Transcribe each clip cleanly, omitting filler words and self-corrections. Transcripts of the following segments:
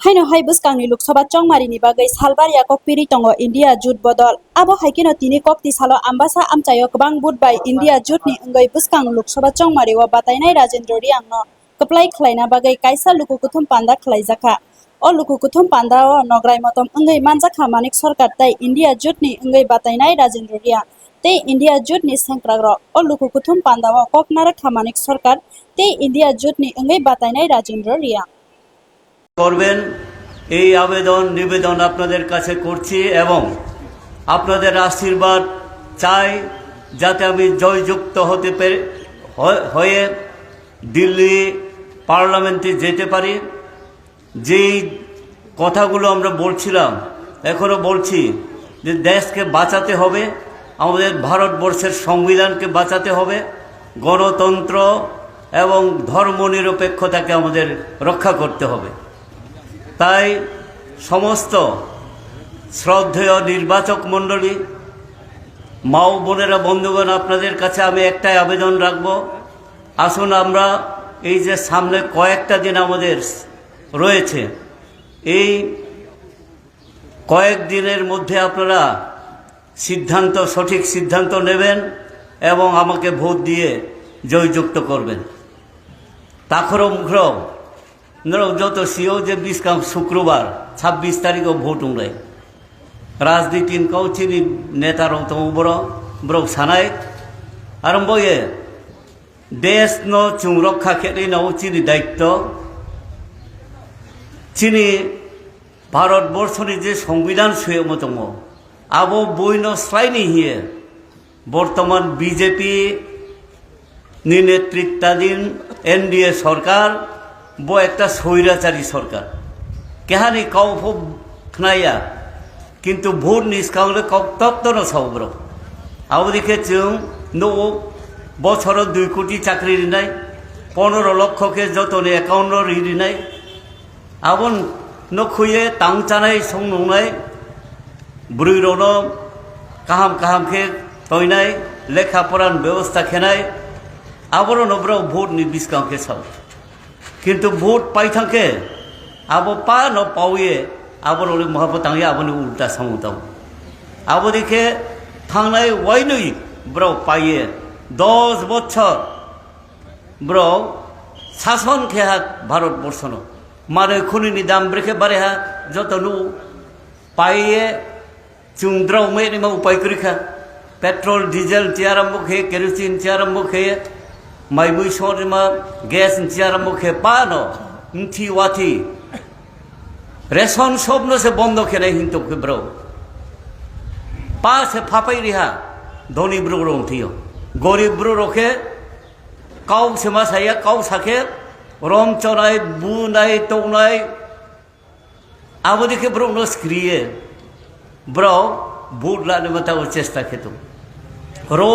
Haino hai buskangni Loksabat chongmarini bagai salbaria kokpiri tongo India jut bodol abo haikino tini kokti salo ambasa amchayo kobang budbai India jutni ongoi buskang Loksabat chongmari wa batainai Rajendra Riangno keplai khlaina bagai kaisa luku kuthum panda khlaijaka o luku kuthum panda o nograi motom ongoi manjakha manik sarkar tai India jutni ongoi batainai Rajendra Riang tei India jutni sengkragro o luku kuthum panda o koknara khamanik sarkar tei India jutni ongoi batainai Rajendra Riang করবেন এই আবেদন নিবেদন আপনাদের কাছে করছি এবং আপনাদের আশীর্বাদ চাই যাতে আমি জয়যুক্ত হতে হয়ে দিল্লি পার্লামেন্টে যেতে পারি। যেই কথাগুলো আমরা বলছিলাম এখনো বলছি যে দেশকে বাঁচাতে হবে, আমাদের ভারতবর্ষের সংবিধানকে বাঁচাতে হবে, গণতন্ত্র এবং ধর্মনিরপেক্ষতাকে আমাদের রক্ষা করতে হবে। তাই সমস্ত শ্রদ্ধেয় নির্বাচক মণ্ডলী, মা ও বোনেরা, বন্ধুগণ, আপনাদের কাছে আমি একটাই আবেদন রাখব, আসুন আমরা এই যে সামনে কয়েকটা দিন আমাদের রয়েছে, এই কয়েকদিনের মধ্যে আপনারা সঠিক সিদ্ধান্ত নেবেন এবং আমাকে ভোট দিয়ে জয়যুক্ত করবেন। তাখরো মুখরো যত সিও যে বিশকাম শুক্রবার 26 তারিখও ভোট উড়াই রাজনীতি চিনি নেতার তো ব্রক সানাই আরম্ভয়ে দেশ ন চুং রক্ষা খেলে নাও চিনি দায়িত্ব চিনি ভারতবর্ষনি যে সংবিধান শুয়ে মতো আবো বইন স্রাইনি হিয়ে বর্তমান বিজেপি নেতৃত্বাধীন এনডিএ সরকার বো একটা স্বৈরাচারী সরকার কেহানি কাউ খাইয়া কিন্তু ভোট নিষ্কাউলে কক তত্তন সব্র আবদিকে চুং নো বছর 2 কোটি চাকরি রিনাই 15 লক্ষকে যতনে অ্যাকাউন্ট রিনাই আবন নখুয়ে তাং চানাই সং নংনাই ব্রুইরন কাহাম কাহামকে তৈনাই লেখাপড়ার ব্যবস্থা খেনাই আবর নব্র ভোট নি বিস্কাউকে সাউ কিন্তু ভোট পাই থাকে আবো পা ন পাওয়ে আবার ওই মহাপতাঙ্গে আবনি উল্টা সামুতাম আবো দেখে থাংনাই ওয়াইনই ব্র পাইয়ে 10 বছর ব্র শাসন খেহা ভারতবর্ষন মারে খুনি দাম ব্রেকে বারে হা যত নু পাইয়ে চুংদ্রাও মেনি মা উপায় করিখা পেট্রোল ডিজেল চেয়ারাম্ব খেয়ে কেরোসিন চেয়ারাম্ব খেয়ে মাইবুই সরিমা গ্যাস চেয়ারাম্ব খেয়ে পানো উঠি ওয়াথি রেশন স্বপ্ন সে বন্ধ খেলে হিন্তু ব্রো পা সে ফাপাই রিহা ধনী ব্রু রংথিও গরিব ব্রু রখে কাউ সেমা সাইয়া কাউ সাখে রম চনাই বুনাই তৌনাই আবো দেখে ব্রো নো স্ক্রিয়ে ব্রো বুট লানে মাতা ও চেষ্টা খেত রো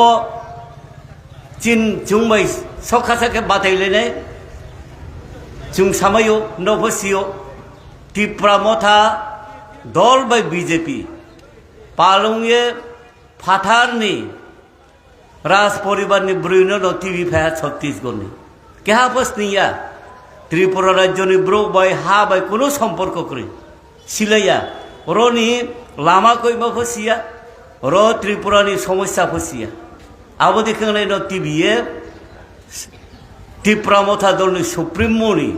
চিন চুংমাই সখাসাকে বাতাইলে নাই চুং সামাইও নভসিও টিপ্রা মথা দল বাই বিজেপি পালংয়ে ফাথারনি রাজ পরিবারনি ব্রুইন টিভি ফায়া ছত্তিশগড়নি কেহা বসনিয়া ত্রিপুরা রাজ্যনি ব্রো বাই হা বাই কোনো সম্পর্ক করে সিলাইয়া রনি লামা কইমা ফসিয়া র ত্রিপুরানি সমস্যা ফসিয়া আবো দেখে ন টিভিয়ে টিপ্রা মথা দলনি সুপ্রিম মনি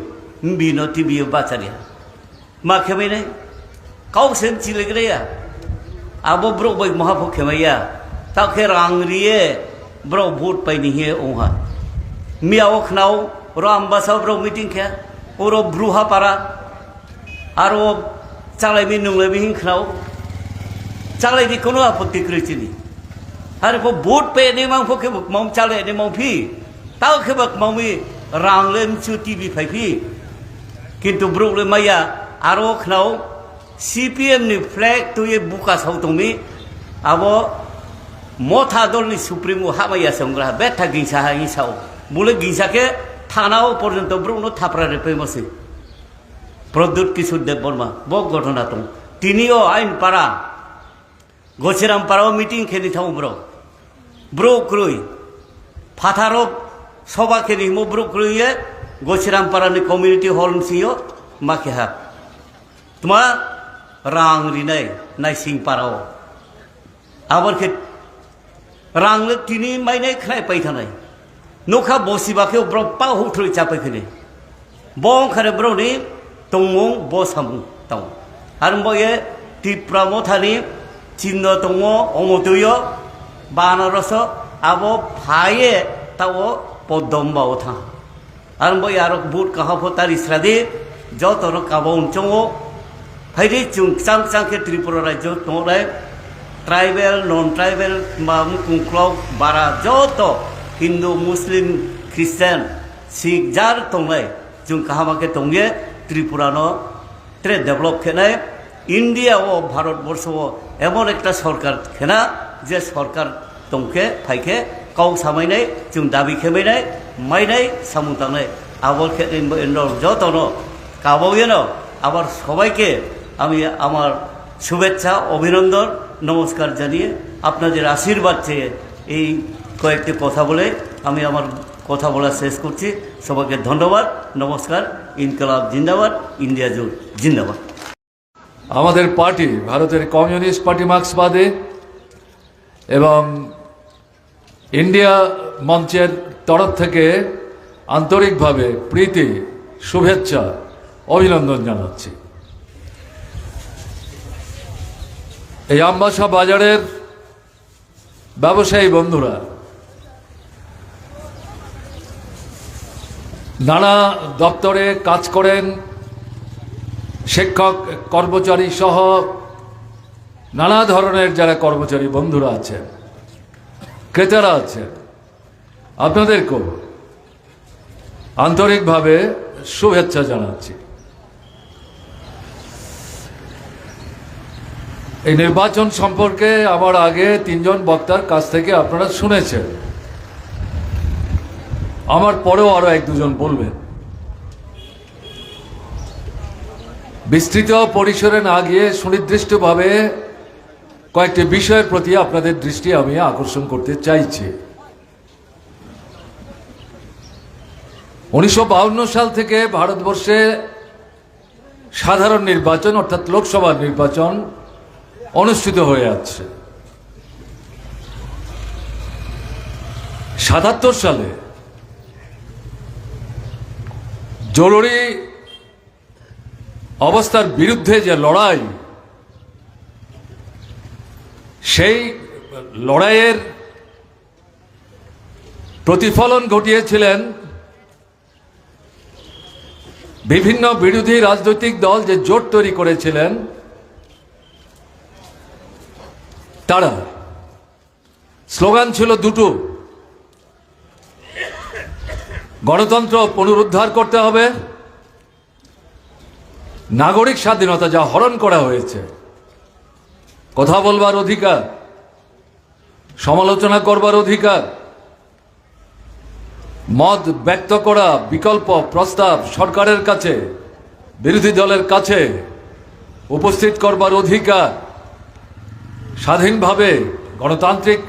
বিনো টিভিয়ে বাচারিয়া मा खेमै नै काउसेन चिलेग्रेया आबो ब्रो बै महाफो खेमैया ताखे रांगरिए ब्रो भोट पाइनि हे ओहा मियाओ खनाव रो आम्बासा ब्रो मीटिंग खे ओरो ब्रुहा पारा आरो चालाइमि नुंलाइमि हिं खनाव चालाइनि कोनो आपत्ति कृचिनि आरो फो भोट पे ने मांफो के मम चाले ने मफि ताव खेबक ममी रांगलेम चु टीवी फाइफि किन्तु ब्रो ले माया आरो खनाव सीपीएम नि फ्लैग तो ये बुका साउतमी आबो मथा दलनि सुप्रीमो हामाया संग्रा बेथा गिंसा हिसाव बुले गिंसा के थानाव पर्यन्त ब्रुनो थाप्रा रे पेमसे प्रद्युत किशोर देव बर्मा बक घटना दं तिनिओ आइन पारा गचिराम पाराव मीटिंग खेनि थाव ब्रो क्रुई फाथारो सभा खेनि मो ब्रो क्रुइए गचिराम पारानि कम्युनिटी हॉल सियो माखे हा তোমা রাং রিনাই নাইসিং পারাও আবার কে রাং তিনি মাইনাই খাই পাই থানাই নখা বসিবাকে ব্র পাও হুঠুই চাপাই খেলে bong khare bro ni tongmong bo samu tong harbo ye tipramo thani chinno tongo omotuyo banaraso abo phaye tawo podom bao tha harbo yarok but kaha photari sradi jotoro kabon chongo phaidi chung sang sang ke tripura rajyo tongai tribal non tribal mam kungklok bara joto hindu muslim christian sikh jar tongai जों कहामाके तंगे त्रिपुरानो tray develop खेनाय India ओ भारतवर्ष ओ एमन एकटा सरकार खेना जे सरकार तंके फाइके cow सामायनाय जों दाबि खेमायनाय मायनाय सामुतांनाय आबर खेन इन्डर जतनो काबावयनो आबार सबाइके आमी आमार शुभेच्छा अभिनंदन नमस्कार जानिए आपनादेर आशीर्बाद চেয়ে এই কয়েকটি কথা বলে আমি আমার কথা বলা শেষ করছি সবাইকে ধন্যবাদ নমস্কার ইনকলাব জিন্দাবাদ ইন্ডিয়া জোট জিন্দাবাদ আমাদের পার্টি ভারতের কমিউনিস্ট পার্টি মার্ক্সবাদী এবং ইন্ডিয়া মঞ্চের তরফ থেকে আন্তরিকভাবে প্রীতি শুভেচ্ছা অভিনন্দন জানাচ্ছি এই আমবাসা বাজারের ব্যবসায়ী বন্ধুরা নানা দপ্তরে কাজ করেন শিক্ষক কর্মচারী সহ নানা ধরনের যারা কর্মচারী বন্ধুরা আছেন ক্রেতারা আছেন আপনাদেরকেও আন্তরিকভাবে শুভেচ্ছা জানাচ্ছি এই নির্বাচন সম্পর্কে আমার আগে তিনজন বক্তার কাছ থেকে আপনারা শুনেছেন আমার পরেও আরো এক দুজন বলবেন বিস্তৃত পরিসরে না গিয়ে সুনির্দিষ্টভাবে কয়েকটি বিষয়ের প্রতি আপনাদের দৃষ্টি আমি আকর্ষণ করতে চাইছি 1952 সাল থেকে ভারতবর্ষে সাধারণ নির্বাচন অর্থাৎ লোকসভা নির্বাচন অনুষ্ঠিত হয়ে আছে 77 সালে জরুরি অবস্থার বিরুদ্ধে যে লড়াই সেই লড়াইয়ের প্রতিফলন ঘটিয়েছিলেন বিভিন্ন বিরোধী রাজনৈতিক দল যে জোট তৈরি করেছিলেন তারা স্লোগান ছিল দুটো গণতন্ত্র পুনরুদ্ধার করতে হবে নাগরিক স্বাধীনতা যা হরণ করা হয়েছে কথা বলবার অধিকার সমালোচনা করবার অধিকার মত ব্যক্ত করা বিকল্প প্রস্তাব সরকারের কাছে বিরোধী দলের কাছে উপস্থিত করবার অধিকার স্বাধীনভাবে গণতান্ত্রিক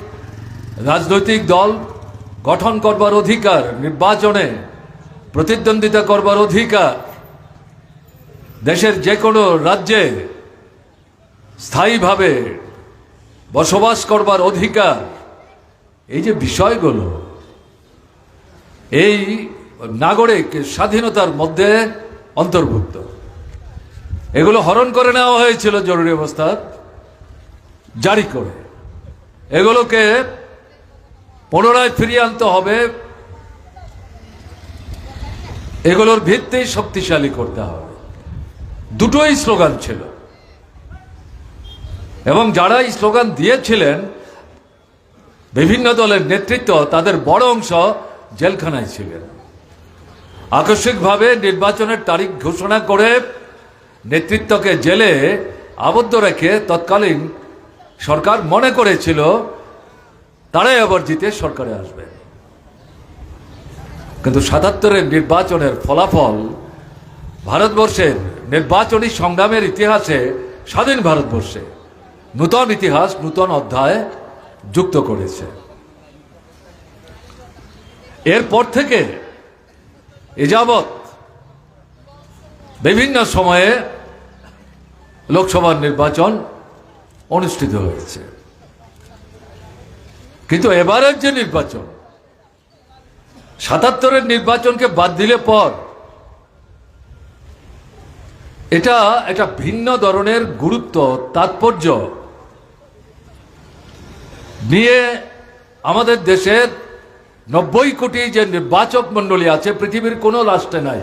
রাজনৈতিক দল গঠন করবার অধিকার নির্বাচনে প্রতিদ্বন্দ্বিতা করবার অধিকার দেশের যে কোনো রাজ্যে স্থায়ীভাবে বসবাস করবার অধিকার এই যে বিষয়গুলো এই নাগরিক স্বাধীনতার মধ্যে অন্তর্ভুক্ত এগুলো হরণ করে নেওয়া হয়েছিল জরুরি অবস্থা জারি করে এগুলোকে পুনরায় ফিরিয়ে আনতে হবে এগুলোর ভিত্তি শক্তিশালী করতে হবে দুটোই স্লোগান ছিল এবং যারা এই স্লোগান দিয়েছিলেন বিভিন্ন দলের নেতৃত্ব তাদের বড় অংশ জেলখানায় ছিলেন আকস্মিকভাবে নির্বাচনের তারিখ ঘোষণা করে নেতৃত্বকে জেলে আবদ্ধ রেখে তৎকালীন সরকার মনে করেছিল তারাই আবার জিতে সরকারে আসবে কিন্তু 77-এর নির্বাচনের ফলাফল ভারতবর্ষের নির্বাচনী সংগ্রামের ইতিহাসে স্বাধীন ভারতবর্ষে নূতন ইতিহাস নূতন অধ্যায় যুক্ত করেছে এরপর থেকে এ যাবৎ বিভিন্ন সময়ে লোকসভার নির্বাচন অনুষ্ঠিত হয়েছে। কিন্তু এবারের যে নির্বাচন, ৭৭-এর নির্বাচনকে বাদ দিলে পর এটা একটা ভিন্ন ধরনের গুরুত্ব, তাৎপর্য নিয়ে আমাদের দেশের ৯০ কোটি যে নির্বাচক মণ্ডলী আছে, পৃথিবীর কোনো রাষ্ট্রে নাই,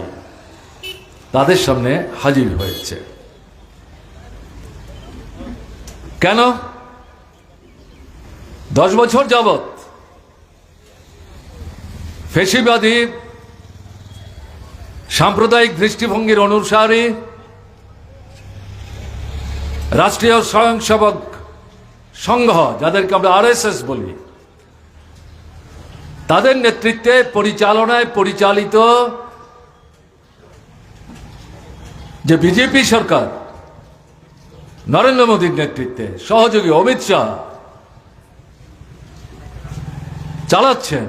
তাদের সামনে হাজির হয়েছে। কেন? 10 বছর যাবৎ ফ্যাসিবাদী সাম্প্রদায়িক দৃষ্টিভঙ্গির অনুসারী রাষ্ট্রীয় স্বয়ংসেবক সংঘ, যাদেরকে আমরা RSS বলি, তাদের নেতৃত্বে পরিচালনায় পরিচালিত যে বিজেপি সরকার, নরেন্দ্র মোদীর নেতৃত্বে সহযোগী অমিত শাহ চালাচ্ছেন,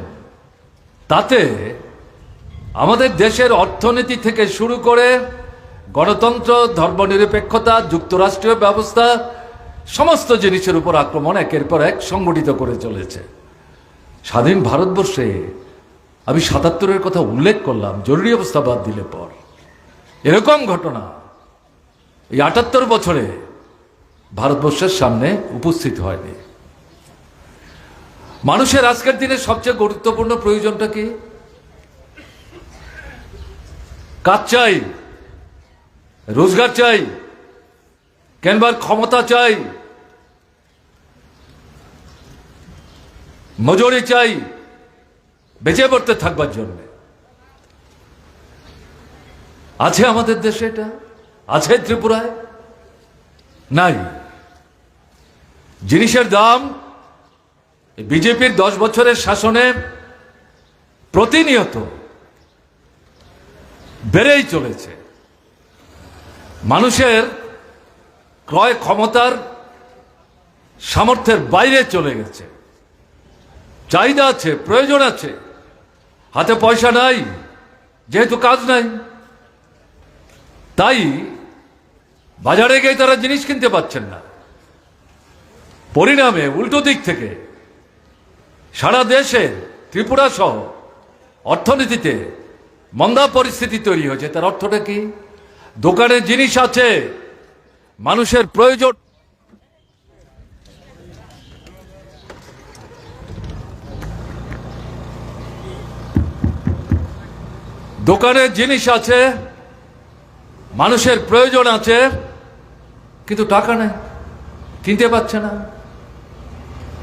তাতে আমাদের দেশের অর্থনীতি থেকে শুরু করে গণতন্ত্র, ধর্মনিরপেক্ষতা, যুক্তরাষ্ট্রীয় ব্যবস্থা, সমস্ত জিনিসের উপর আক্রমণ একের পর এক সংগঠিত করে চলেছে। স্বাধীন ভারতবর্ষে আমি ৭৭-এর কথা উল্লেখ করলাম, জরুরি অবস্থা বাদ দিলে পর এরকম ঘটনা এই ৭৮ বছরে ভারতবর্ষের সামনে উপস্থিত হয়নি। মানুষের আজকের দিনে সবচেয়ে গুরুত্বপূর্ণ প্রয়োজনটা কি? কাজ চাই, রোজগার চাই, কেনবার ক্ষমতা চাই, মজুরি চাই বেঁচে পড়তে থাকবার জন্য। আছে আমাদের দেশে এটা? আছে ত্রিপুরায়? নাই। জিনিসের দাম বিজেপির 10 বছরের শাসনে প্রতিনিয়ত বেড়েই চলেছে। মানুষের ক্রয় ক্ষমতার সামর্থ্যের বাইরে চলে গেছে। চাহিদা আছে, প্রয়োজন আছে, হাতে পয়সা নাই, যেহেতু কাজ নাই, তাই বাজারে গিয়ে তারা জিনিস কিনতে পারছেন না। পরিণামে উল্টো দিক থেকে সারা দেশে, ত্রিপুরা সহ অর্থনীতিতে মন্দা পরিস্থিতি তৈরি হয়েছে। তার অর্থটা কি? দোকানে জিনিস আছে, মানুষের প্রয়োজন দোকানে জিনিস আছে, মানুষের প্রয়োজন আছে, কিন্তু টাকা নেই, কিনতে পারছে না।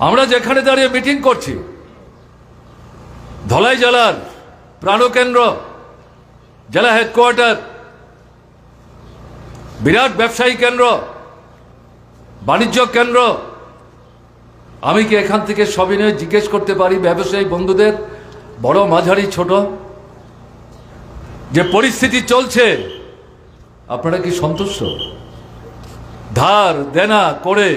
আমরা যেখানে দাঁড়িয়ে মিটিং করছি, ধলাই জেলার প্রাণকেন্দ্র, জেলা হেডকোয়ার্টার, বিরাট ব্যবসায়ী কেন্দ্র, বাণিজ্য কেন্দ্র, আমি কি এখান থেকে সবিনয়ে জিজ্ঞেস করতে পারি ব্যবসায়ী বন্ধুদের, বড়, মাঝারি, ছোট, যে পরিস্থিতি চলছে, আপনারা কি সন্তুষ্ট? ধার দেনা করে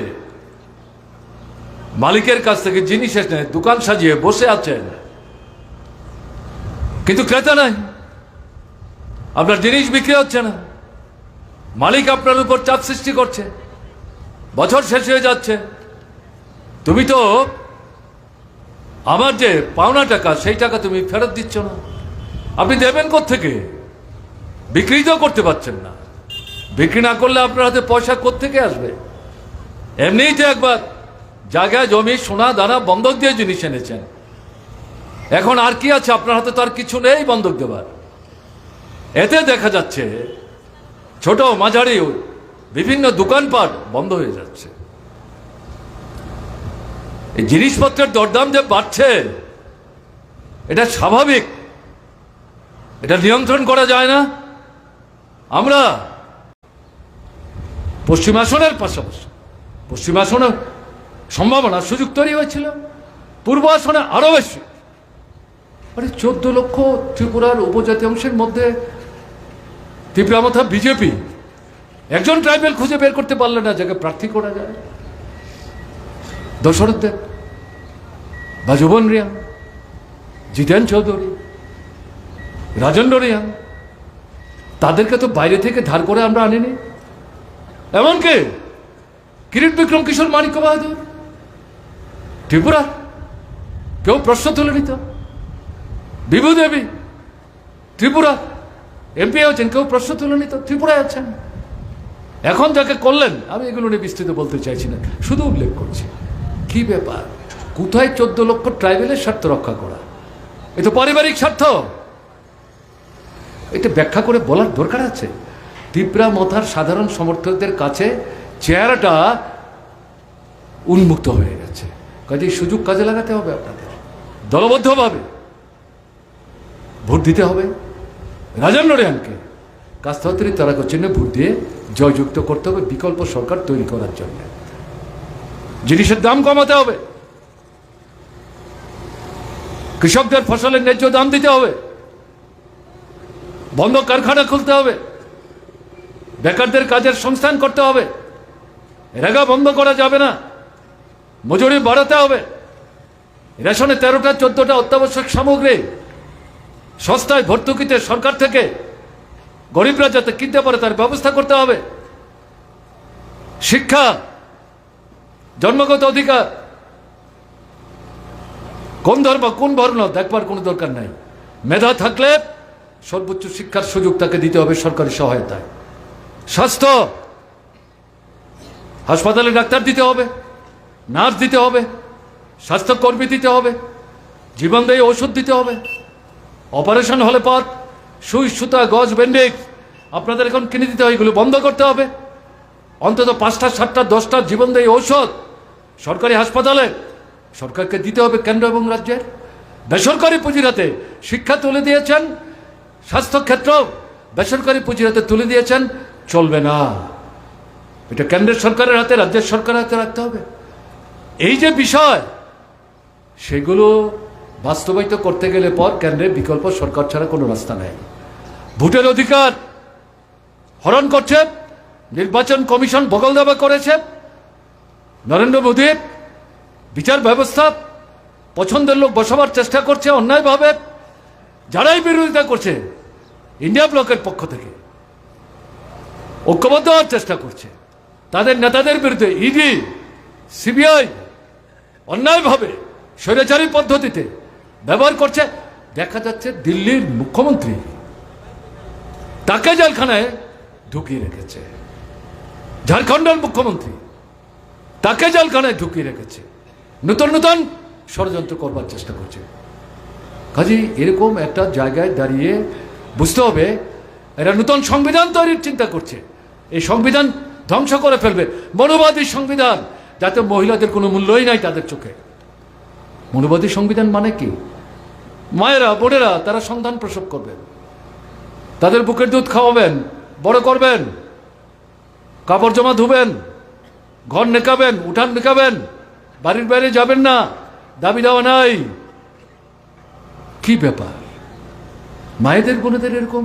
মালিকের কাছ থেকে জিনিস এনে দোকান সাজিয়ে বসে আছেন, কিন্তু ক্রেতা নাই, আপনার জিনিস বিক্রি হচ্ছে না, মালিক আপনার উপর চাপ সৃষ্টি করছে, বছর শেষ হয়ে যাচ্ছে, তুমি তো আমার যে পাওনা টাকা সেই টাকা তুমি ফেরত দিচ্ছ না, আপনি দেবেন কোত্থেকে? বিক্রি তো করতে পারছেন না, বিক্রি না করলে আপনার হাতে পয়সা কোত্থেকে আসবে? এমনিই তো একবার জায়গা, জমি, সোনা দানা বন্ধক দিয়ে জিনিস এনেছেন, এখন আর কি আছে আপনার হাতে? তো আর কিছু নেই বন্ধক দেবার। এতে দেখা যাচ্ছে ছোট মাঝারি বিভিন্ন দোকানপাট বন্ধ হয়ে যাচ্ছে। এই জিনিসপত্রের দরদাম যে বাড়ছে, এটা স্বাভাবিক, এটা নিয়ন্ত্রণ করা যায় না। আমরা পশ্চিম আসনের পাশাপাশি, পশ্চিম আসনের সম্ভাবনা সুযোগ তৈরি হয়েছিল, পূর্ব আসনে আরো বেশি। 14 লক্ষ ত্রিপুরার উপজাতি অংশের মধ্যে তীব্রামথা বিজেপি একজন ট্রাইবেল খুঁজে বের করতে পারলে না যাকে প্রার্থী করা যায়। দশরথ দেব বা যুবন রিয়াং, জিতেন চৌধুরী, রাজেন্দ্র রিয়াং, তাদেরকে তো বাইরে থেকে ধার করে আমরা আনিনি। এমনকি কিরিট বিক্রম কিশোর মানিক্য বাহাদুর ত্রিপুরা, কেউ প্রশ্ন তুলে নিত। বিভু দেবী ত্রিপুরা এমপি হচ্ছেন, কেউ প্রশ্ন তুলে নিত, ত্রিপুরায় আছেন। এখন যাকে করলেন, আমি এগুলো নিয়ে বিস্তৃত বলতে চাইছি না, শুধু উল্লেখ করছি। কি ব্যাপার, কোথায় 14 লক্ষ ট্রাইবেলের স্বার্থ রক্ষা করা? এ তো পারিবারিক স্বার্থ। এটা ব্যাখ্যা করে বলার দরকার আছে। ত্রিপুরা মথার সাধারণ সমর্থকদের কাছে চেহারাটা উন্মুক্ত হয়ে গেছে। কাজেই সুযোগ কাজে লাগাতে হবে, আপনাদের দলবদ্ধভাবে ভোট দিতে হবে। রাজেন্দ্র রিয়াংকে কাস্তাত্রী তারাক চিহ্নে ভোট দিয়ে জয়যুক্ত করতে হবে, বিকল্প সরকার তৈরি করার জন্য। জিনিসের দাম কমাতে হবে, কৃষকদের ফসলের ন্যায্য দাম দিতে হবে, বন্ধ কারখানা খুলতে হবে, বেকারদের কাজের সংস্থান করতে হবে, রেগা বন্ধ করা যাবে না, মজুরি বাড়াতে হবে, রেশনে 13টা 14টা অত্যাবশ্যক সামগ্রী সস্তায় ভর্তুকিতে সরকার থেকে গরিবরা যাতে কিনতে পারে তার ব্যবস্থা করতে হবে। শিক্ষা জন্মগত অধিকার, কোন ধর্ম কোন বর্ণ দেখবার কোনো দরকার নাই। মেধা থাকলে সর্বোচ্চ শিক্ষার সুযোগ তাকে দিতে হবে সরকারি সহায়তায়। স্বাস্থ্য, হাসপাতালে ডাক্তার দিতে হবে, নার্স দিতে হবে, স্বাস্থ্যকর্মী দিতে হবে, জীবনদায়ী ওষুধ দিতে হবে। অপারেশন হলে পর সুই সুতা গজ ব্যান্ডেজ আপনাদের এখন কিনে দিতে হয়, এগুলো বন্ধ করতে হবে। অন্তত 5টা 7টা 10টা জীবনদায়ী ঔষধ সরকারি হাসপাতালে সরকারকে দিতে হবে, কেন্দ্র এবং রাজ্যের। বেসরকারি পুঁজিরাতে শিক্ষা তুলে দিয়েছেন, স্বাস্থ্যক্ষেত্র বেসরকারি পুঁজিরাতে তুলে দিয়েছেন, চলবে না। এটা কেন্দ্রের সরকারের হাতে, রাজ্যের সরকারের হাতে রাখতে হবে। এই যে বিষয়, সেগুলো বাস্তবায়িত করতে গেলে পর কেন্দ্রের বিকল্প সরকার ছাড়া কোনো রাস্তা নেই। ভোটের অধিকার হরণ করছে, নির্বাচন কমিশন বগল দাবা করেছে, নরেন্দ্র মোদীর বিচার ব্যবস্থা পছন্দের লোক বসাবার চেষ্টা করছে অন্যায়ভাবে। যারাই বিরোধিতা করছে ইন্ডিয়া ব্লকের পক্ষ থেকে ঐক্যবদ্ধ হওয়ার চেষ্টা করছে, তাদের নেতাদের বিরুদ্ধে ইডি সিবিআই অন্যায়ভাবে স্বৈরাচারী পদ্ধতিতে ব্যবহার করছে। দেখা যাচ্ছে দিল্লির মুখ্যমন্ত্রী তাকে জেলখানায় ঢুকিয়ে রেখেছে, ঝাড়খণ্ডের মুখ্যমন্ত্রী তাকে জেলখানায় ঢুকিয়ে রেখেছে, নতুন নতুন ষড়যন্ত্র করবার চেষ্টা করছে। কাজেই এরকম একটা জায়গায় দাঁড়িয়ে বুঝতে হবে এরা নতুন সংবিধান তৈরির চিন্তা করছে। এই সংবিধান ধ্বংস করে ফেলবে, মনোবাদী সংবিধান, যাতে মহিলাদের কোনো মূল্যই নাই তাদের চোখে। মনোবাদী সংবিধান মানে কি? মায়েরা বোনেরা তারা সন্তান প্রসব করবেন, তাদের বুকের দুধ খাওয়াবেন, বড় করবেন, কাপড় জামা ধুবেন, ঘর নেকাবেন, উঠান নেকাবেন, বাড়ির বাইরে যাবেন না, দাবি দেওয়া নাই। কি ব্যাপার, মায়েদের বোনেদের এরকম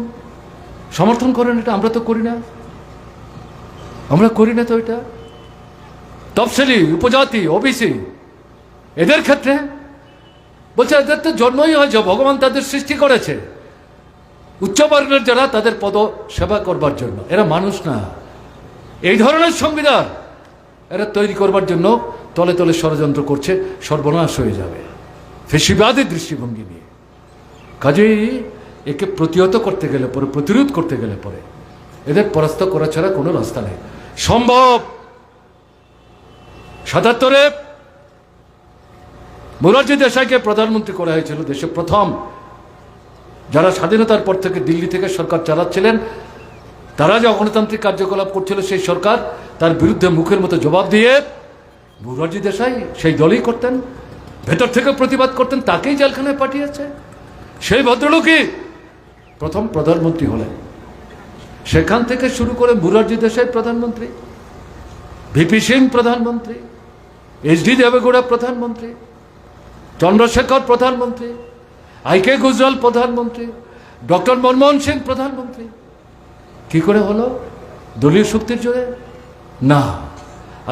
সমর্থন করেন? এটা আমরা তো করি না, আমরা করি না তো। এটা তফসিলি, উপজাতি, ওবিসি এদের ক্ষেত্রে বলছে এদের তো জন্মই হয়েছে, ভগবান তাদের সৃষ্টি করেছে উচ্চবর্ণের যারা তাদের পদ সেবা করবার জন্য, এরা মানুষ না। এই ধরনের সংবিধান এরা তৈরি করবার জন্য তলে তলে ষড়যন্ত্র করছে, সর্বনাশ হয়ে যাবে ফেসিবাদী দৃষ্টিভঙ্গি নিয়ে। কাজেই একে প্রতিহত করতে গেলে পরে, প্রতিরোধ করতে গেলে পরে এদের পরাস্ত করা ছাড়া কোনো রাস্তা নেই। সম্ভব 77-এ মোরারজি দেশাইকে প্রধানমন্ত্রী করা হয়েছিল, দেশে প্রথম যারা স্বাধীনতার পর থেকে দিল্লি থেকে সরকার চালাচ্ছিলেন, তারা যে অগণতান্ত্রিক কার্যকলাপ করছিল সেই সরকার তার বিরুদ্ধে মুখের মতো জবাব দিয়ে মোরারজি দেশাই সেই দলই করতেন, ভেতর থেকে প্রতিবাদ করতেন, তাকেই জেলখানায় পাঠিয়েছে। সেই ভদ্রলোকই প্রথম প্রধানমন্ত্রী হলেন। সেখান থেকে শুরু করে মোরারজি দেশাই প্রধানমন্ত্রী, ভিপি সিং প্রধানমন্ত্রী, এইচডি দেবেগৌড়া প্রধানমন্ত্রী, চন্দ্রশেখর প্রধানমন্ত্রী, আইকে গুজরাল প্রধানমন্ত্রী, ডক্টর মনমোহন সিং প্রধানমন্ত্রী। কি করে হলো? দলীয় শক্তির জোরে না।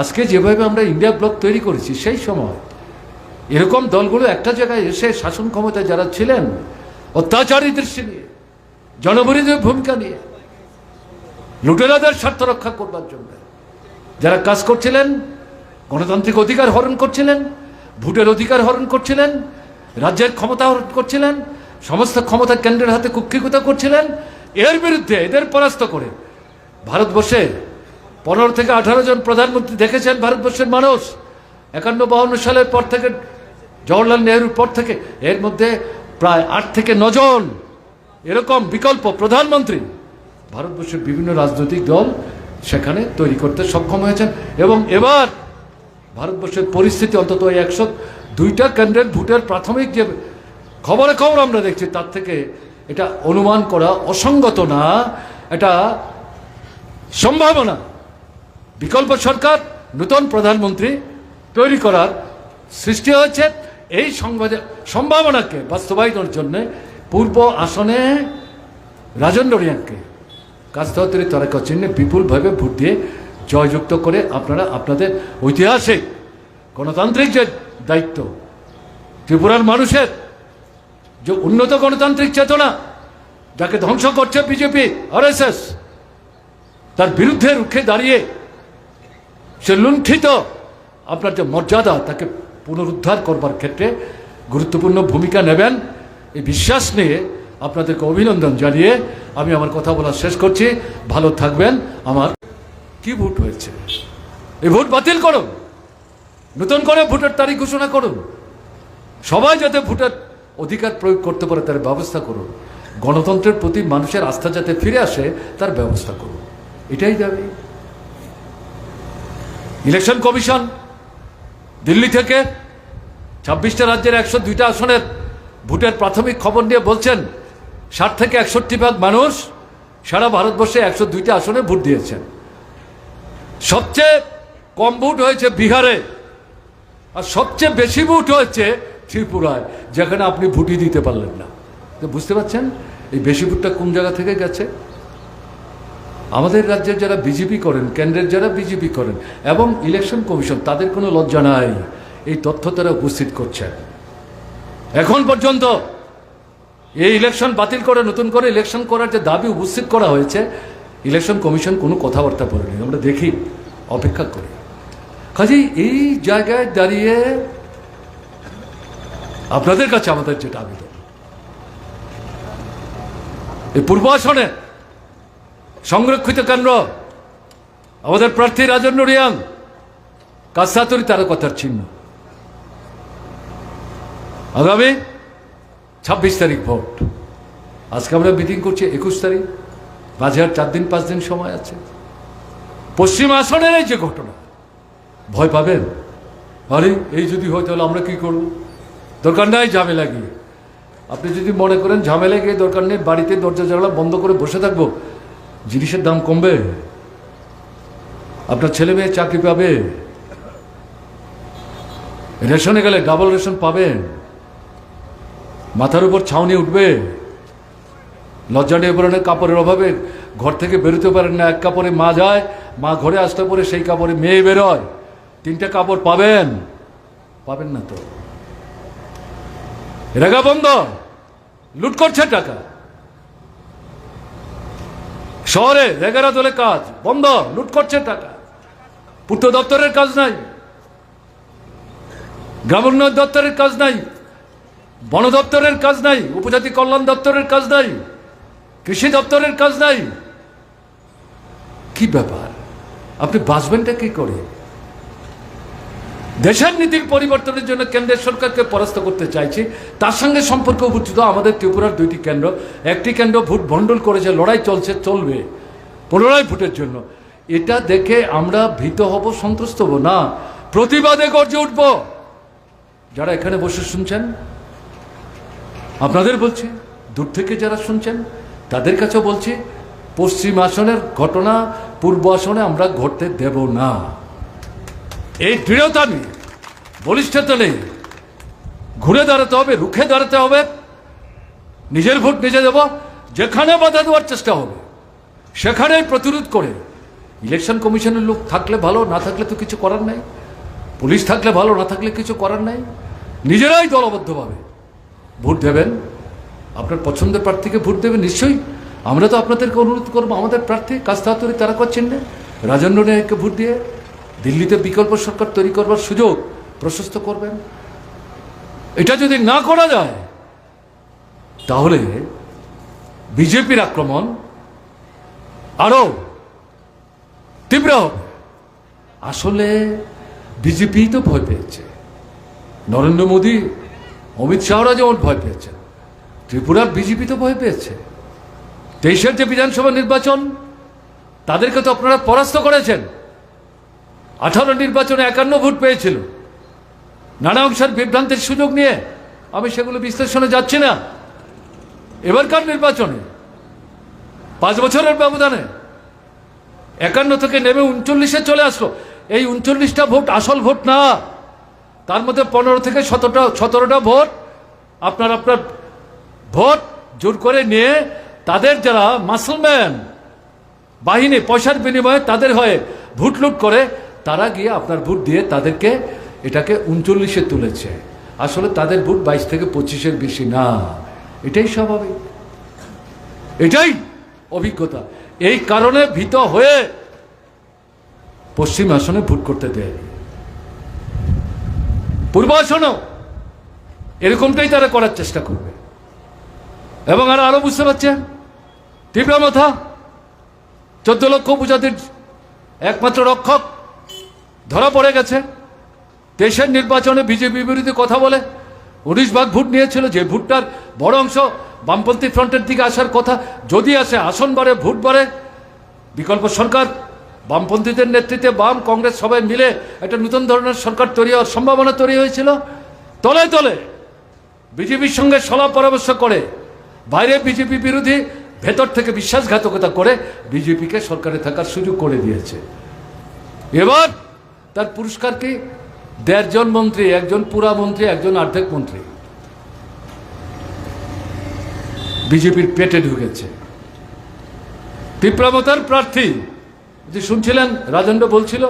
আজকে যেভাবে আমরা ইন্ডিয়া ব্লক তৈরি করেছি, সেই সময় এরকম দলগুলো একটা জায়গায় এসে শাসন ক্ষমতায় যারা ছিলেন, অত্যাচারী দৃষ্টি নিয়ে, জনবিরোধী ভূমিকা নিয়ে, লুটেরাদের স্বার্থ রক্ষা করবার জন্য যারা কাজ করছিলেন, গণতান্ত্রিক অধিকার হরণ করছিলেন, ভোটের অধিকার হরণ করছিলেন, রাজ্যের ক্ষমতা হরণ করছিলেন, সমস্ত ক্ষমতা কেন্দ্রের হাতে কুক্ষিগত করছিলেন, এর বিরুদ্ধে এদের পরাস্ত করে ভারতবর্ষে 15 থেকে 18 জন প্রধানমন্ত্রী দেখেছেন ভারতবর্ষের মানুষ 51-52 সালের পর থেকে, জওহরলাল নেহরুর পর থেকে। এর মধ্যে প্রায় 8 থেকে 9 জন এরকম বিকল্প প্রধানমন্ত্রী ভারতবর্ষের বিভিন্ন রাজনৈতিক দল সেখানে তৈরি করতে সক্ষম হয়েছেন। এবং এবার ভারতবর্ষের পরিস্থিতি অন্তত 102টা কেন্দ্রের ভোটের প্রাথমিক যে খবর আমরা দেখছি, তার থেকে এটা অনুমান করা অসঙ্গত না, এটা সম্ভাবনা। বিকল্প সরকার, নতুন প্রধানমন্ত্রী তৈরি করার সৃষ্টি হয়েছে। এই সম্ভাবনাকে বাস্তবায়নের জন্য পূর্ব আসনে রাজেন্দ্র রিয়াংকে কাস্তাতুরি তারকা চিহ্নে বিপুলভাবে ভোট দিয়ে জয়যুক্ত করে আপনারা আপনাদের ঐতিহাসিক গণতান্ত্রিক যে দায়িত্ব, ত্রিপুরার মানুষের যে উন্নত গণতান্ত্রিক চেতনা যাকে ধ্বংস করছে বিজেপি আরএসএস, তার বিরুদ্ধে রুখে দাঁড়িয়ে সে লুণ্ঠিত আপনার যে মর্যাদা, তাকে পুনরুদ্ধার করবার ক্ষেত্রে গুরুত্বপূর্ণ ভূমিকা নেবেন, এই বিশ্বাস নিয়ে আপনাদেরকে অভিনন্দন জানিয়ে আমি আমার কথা বলা শেষ করছি। ভালো থাকবেন। আমার কি ভোট হয়েছে, এই ভোট বাতিল করুন, নতুন করে ভোটের তারিখ ঘোষণা করুন, সবাই যাতে ভোটের অধিকার প্রয়োগ করতে পারে তার ব্যবস্থা করুন, গণতন্ত্রের প্রতি মানুষের আস্থা যাতে ফিরে আসে তার ব্যবস্থা করুন, এটাই দাবি। ইলেকশন কমিশন দিল্লি থেকে 26টা রাজ্যের 102টা আসনের ভোটের প্রাথমিক খবর নিয়ে বলছেন 60 থেকে 61% মানুষ সারা ভারতবর্ষে 102টা আসনে ভোট দিয়েছেন। সবচেয়ে কম ভোট হয়েছে বিহারে, আর সবচেয়ে বেশি ভোট হয়েছে ত্রিপুরায়, যেখানে আপনি ভোটই দিতে পারলেন না। তো বুঝতে পারছেন এই বেশি ভোটটা কোন জায়গা থেকে গেছে? আমাদের রাজ্যের যারা বিজেপি করেন, কেন্দ্রের যারা বিজেপি করেন এবং ইলেকশন কমিশন, তাদের কোনো লজ্জা নাই, এই তথ্য তারা উপস্থিত করছে। এখন পর্যন্ত এই ইলেকশন বাতিল করে নতুন করে ইলেকশন করার যে দাবি উপস্থিত করা হয়েছে, ইলেকশন কমিশন কোনো কথাবার্তা বলেনি। আমরা দেখি, অপেক্ষা করি। কাজেই এই জায়গায় দাঁড়িয়ে আপনাদের কাছে আমাদের যেটা আবেদন, এই পূর্ব আসনে সংরক্ষিত কেন্দ্র আমাদের প্রার্থী রাজেন্দ্র রিয়াং কাস্তাতুরি তারকার চিহ্ন, আগামী 26 তারিখ ভোট। আজকে আমরা মিটিং করছি 21 তারিখ, মাঝে আর 4 দিন 5 দিন সময় আছে। পশ্চিম আসনের এই যে ঘটনা, ভয় পাবেন, আরে এই যদি হয় তাহলে আমরা কি করব? দরকার নাই ঝামেলা গিয়ে। আপনি যদি মনে করেন ঝামেলা গিয়ে দরকার নেই, বাড়িতে দরজা জানালা বন্ধ করে বসে থাকবো, জিনিসের দাম কমবে, আপনার ছেলে মেয়ে চাকরি পাবে, রেশনে গেলে ডাবল রেশন পাবেন, মাথার উপর ছাউনি উঠবে, লজ্জা নিবারণের কাপড়ের অভাবে ঘর থেকে বেরোতে পারেন না, এক কাপড়ে মা যায়, মা ঘরে আসতে পরে সেই কাপড়ে মেয়ে বেরোয়, 3টে কাপড় পাবেন না তো। রেগা বন্ধ, লুট করছে টাকা, শহরে রেগারা দলে কাজ বন্ধ, লুট করছে টাকা, পূর্ত দপ্তরের কাজ নাই, গ্রামোন্নয়ন দপ্তরের কাজ নাই, বন দপ্তরের কাজ নাই, উপজাতি কল্যাণ দপ্তরের কাজ নাই, কৃষি দপ্তরের কাজ নাই। কি ব্যাপার? আপনি বাঁচবেনটা কি করে? দেশের নীতির পরিবর্তনের জন্য কেন্দ্রের সরকারকে পরাস্ত করতে চাইছি, তার সঙ্গে সম্পর্ক উপস্থিত আমাদের ত্রিপুরার 2টি কেন্দ্র। একটি কেন্দ্র ভোট ভণ্ডুল করেছে, লড়াই চলবে পুনরায় ভোটের জন্য। এটা দেখে আমরা ভীত হব, সন্ত্রস্ত হব না, প্রতিবাদে গর্জে উঠব। যারা এখানে বসে শুনছেন, আপনাদের বলছি, দূর থেকে যারা শুনছেন তাদের কাছেও বলছি, পশ্চিম আসনের ঘটনা পূর্ব আসনে আমরা ঘটতে দেব না। এই দৃঢ়তা নেই, বলিষ্ঠতা নেই, ঘুরে দাঁড়াতে হবে, রুখে দাঁড়াতে হবে। নিজের ভোট নিজে দেব, যেখানে বাধা দেওয়ার চেষ্টা হবে সেখানেই প্রতিরোধ করে। ইলেকশন কমিশনের লোক থাকলে ভালো, না থাকলে তো কিছু করার নাই, পুলিশ থাকলে ভালো, না থাকলে কিছু করার নাই। নিজেরাই দলবদ্ধভাবে ভোট দেবেন, আপনার পছন্দের প্রার্থীকে ভোট দেবেন। নিশ্চয়ই আমরা তো আপনাদেরকে অনুরোধ করবো, আমাদের প্রার্থী কাস্তাতুরি তারকা চিহ্নে রাজেন্দ্র রিয়াংকে ভোট দিয়ে দিল্লিতে বিকল্প সরকার তৈরি করবার সুযোগ প্রশস্ত করবেন। এটা যদি না করা যায় তাহলে বিজেপির আক্রমণ আরো তীব্র হবে। আসলে বিজেপি তো ভয় পেয়েছে, নরেন্দ্র মোদী, অমিত শাহরা যেমন ভয় পেয়েছেন, ত্রিপুরার বিজেপি তো ভয় পেয়েছে। 23-এর যে বিধানসভা নির্বাচন, তাদেরকে তো আপনারা পরাস্ত করেছেন। 18 নির্বাচনে 51 ভোট পেয়েছিল, নানা অংশের বিভ্রান্তির সুযোগ নিয়ে। আমি সেগুলো বিশ্লেষণে যাচ্ছি না। এবারকার নির্বাচনে 5 বছরের ব্যবধানে 51 থেকে নেমে 39-এ চলে আসলো। এই 39টা ভোট আসল ভোট না, তার মধ্যে 15 থেকে 17টা ভোট আপনার ভোট জোর করে নিয়ে তাদের যারা মাসলম্যান বাহিনী, পয়সার বিনিময়ে তাদের হয়ে ভোট লুট করে, তারা গিয়ে আপনার ভোট দিয়ে তাদেরকে এটাকে 39-এ তুলেছে। আসলে তাদের ভোট 22 থেকে 25-এর বেশি না। এটাই স্বাভাবিক, এটাই অভিজ্ঞতা। এই কারণে ভীত হয়ে পশ্চিম আসনে ভোট করতে দেয়নি। পূর্ব আসনেও এরকমটাই তারা করার চেষ্টা করবে। এবং আরো বুঝতে পারছেন, তীব্র মাথা 14 লক্ষ উপজাতির একমাত্র রক্ষক ধরা পড়ে গেছে। 23-এর নির্বাচনে বিজেপি বিরোধী কথা বলে 19 ভাগ ভোট নিয়েছিল, যে ভোটটার বড় অংশ বামপন্থী ফ্রন্টের দিকে আসার কথা। যদি আসে, আসন বাড়ে, ভোট বাড়ে। বিকল্প সরকার, বামপন্থীদের নেতৃত্বে বাম কংগ্রেস সবাই মিলে একটা নতুন ধরনের সরকার তৈরি হওয়ার সম্ভাবনা তৈরি হয়েছিল। তলে তলে বিজেপির সঙ্গে সলাপ পরামর্শ করে, বাইরে বিজেপি বিরোধী, ভেতর থেকে বিশ্বাসঘাতকতা করে বিজেপিকে সরকারে থাকার সুযোগ করে দিয়েছে। এবার তার পুরস্কার কি? 1.5 জন মন্ত্রী, 1 জন পুরা মন্ত্রী, 1 জন অর্ধেক মন্ত্রী বিজেপির পেটে ঢুকেছে। তীব্রমতার প্রার্থী যে শুনছিলেন, রাজেন্দ্র বলছিল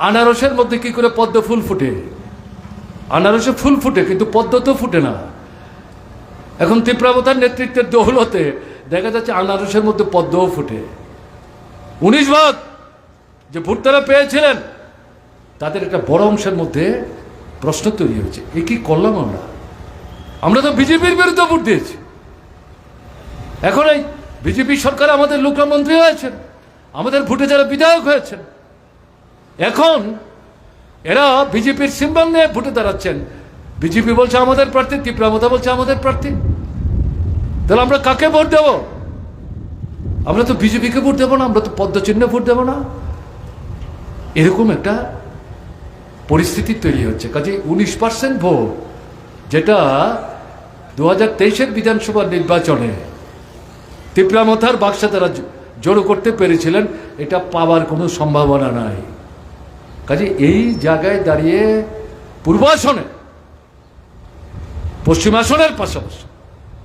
আনারসের মধ্যে কি করে পদ্ম ফুল ফুটে। আনারসে ফুল ফুটে, কিন্তু পদ্ম তো ফুটে না। এখন তীব্রমতার নেতৃত্বের দৌলতে দেখা যাচ্ছে আনারসের মধ্যে পদ্মও ফুটে। 19 ভাগ যে ভোট তারা পেয়েছিলেন, তাদের একটা বড় অংশের মধ্যে প্রশ্ন তৈরি হয়েছে, এ কি করলাম আমরা? আমরা তো বিজেপির বিরুদ্ধে ভোট দিয়েছি। এখন এই বিজেপি সরকার আমাদের লোকরা মন্ত্রী হয়েছেন, আমাদের ভোটে যারা বিধায়ক হয়েছেন, এখন এরা বিজেপির সিম্বল নিয়ে ভোটে দাঁড়াচ্ছেন। বিজেপি বলছে আমাদের প্রার্থী, তীব্রমতা বলছে আমাদের প্রার্থী। তাহলে আমরা কাকে ভোট দেব? আমরা তো বিজেপিকে ভোট দেবো না, আমরা তো পদ্মচিহ্নে ভোট দেবো না। এরকম একটা পরিস্থিতি তৈরি হচ্ছে। কাজে 19% ভোট, যেটা 2023-এর বিধানসভা নির্বাচনে তীব্রমতার বাক্সে তারা জড়ো করতে পেরেছিলেন, এটা পাওয়ার কোনো সম্ভাবনা নাই। কাজে এই জায়গায় দাঁড়িয়ে পূর্ব আসনে, পশ্চিম আসনের পাশাপাশি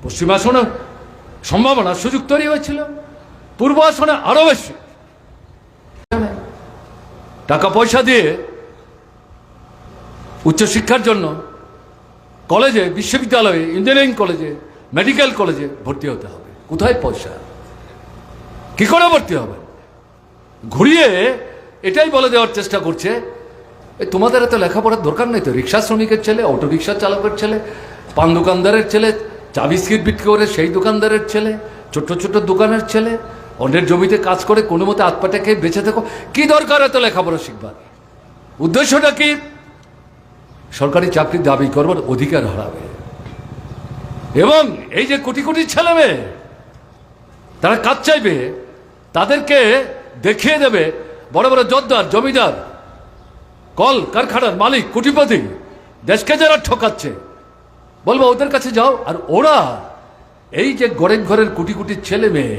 পশ্চিম আসনে সম্ভাবনা, সুযোগ তৈরি হয়েছিল, পূর্ব আসনে আরো বেশি। টাকা পয়সা দিয়ে উচ্চশিক্ষার জন্য কলেজে, বিশ্ববিদ্যালয়ে, ইঞ্জিনিয়ারিং কলেজে, মেডিকেল কলেজে ভর্তি হতে হবে। কোথায় পয়সা? কি করে ভর্তি হবে? ঘুরিয়ে এটাই বলে দেওয়ার চেষ্টা করছে, তোমাদের এত লেখাপড়ার দরকার নেই তো। রিক্সা শ্রমিকের ছেলে, অটো রিক্সা চালকের ছেলে, পান দোকানদারের ছেলে, চা বিস্কিট বিক্রি করে সেই দোকানদারের ছেলে, ছোট্ট ছোট্ট দোকানের ছেলে, অন্যের জমিতে কাজ করে কোনো মতে আতপাটা খেয়ে বেঁচে থাকো। কি দরকার এত লেখাপড়া শিখবার? উদ্দেশ্যটা কি? সরকারি চাকরির দাবি করবার অধিকার হারাবে। এবং এই যে কোটি কোটি ছেলে মেয়ে তারা কাজ চাইবে, তাদেরকে দেখিয়ে দেবে বড় বড় জোরদার, জমিদার, কল কারখানার মালিক, কোটিপতি, দেশকে যারা ঠকাচ্ছে, বলবো ওদের কাছে যাও। আর ওরা এই যে গরিব ঘরের কোটি কোটি ছেলে মেয়ে,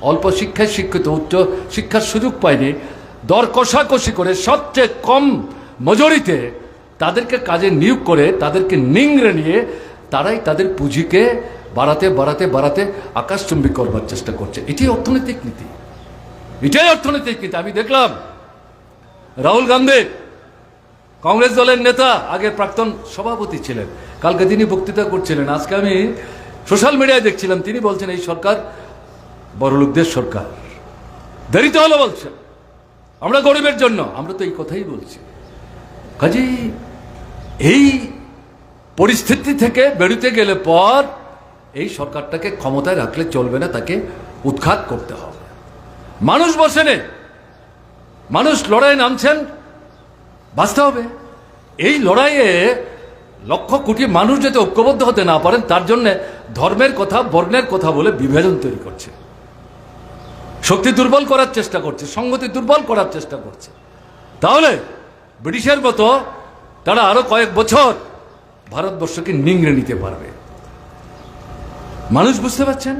অল্প শিক্ষায় শিক্ষিত, উচ্চ শিক্ষার সুযোগ পায়নি, দর কষাকষি করে সবচেয়ে কম মজুরিতে তাদেরকে কাজে নিয়োগ করে, তাদেরকে নিংড়ে নিয়ে তারাই তাদের পুঁজিকে বাড়াতে বাড়াতে বাড়াতে আকাশচুম্বী করবার চেষ্টা করছে। এটাই অর্থনৈতিক নীতি, এটাই অর্থনৈতিক নীতি। আমি দেখলাম রাহুল গান্ধী, কংগ্রেস দলের নেতা, আগে প্রাক্তন সভাপতি ছিলেন, কালকে তিনি বক্তৃতা করছিলেন। আজকে আমি সোশ্যাল মিডিয়ায় দেখছিলাম, তিনি বলছেন এই সরকার বড়লোকদের সরকার। দেরিতে হলো বলছেন। আমরা গরিবের জন্য, আমরা তো এই কথাই বলছি। কাজেই এই পরিস্থিতি থেকে বেরোতে গেলে পর এই সরকারটাকে ক্ষমতায় রাখলে চলবে না, তাকে উৎখাত করতে হবে। মানুষ বসেনে, মানুষ লড়াই নামছেন, বাঁচতে হবে। এই লড়াইয়ে লক্ষ কোটি মানুষ যাতে ঐক্যবদ্ধ হতে না পারেন তার জন্য ধর্মের কথা, বর্ণের কথা বলে বিভাজন তৈরি করছে, শক্তি দুর্বল করার চেষ্টা করছে, সংগতি দুর্বল করার চেষ্টা করছে। তাহলে ব্রিটিশের মতো তারা আরো কয়েক বছর ভারতবর্ষকে নিংড়ে নিতে পারবে। মানুষ বুঝতে পারছেন,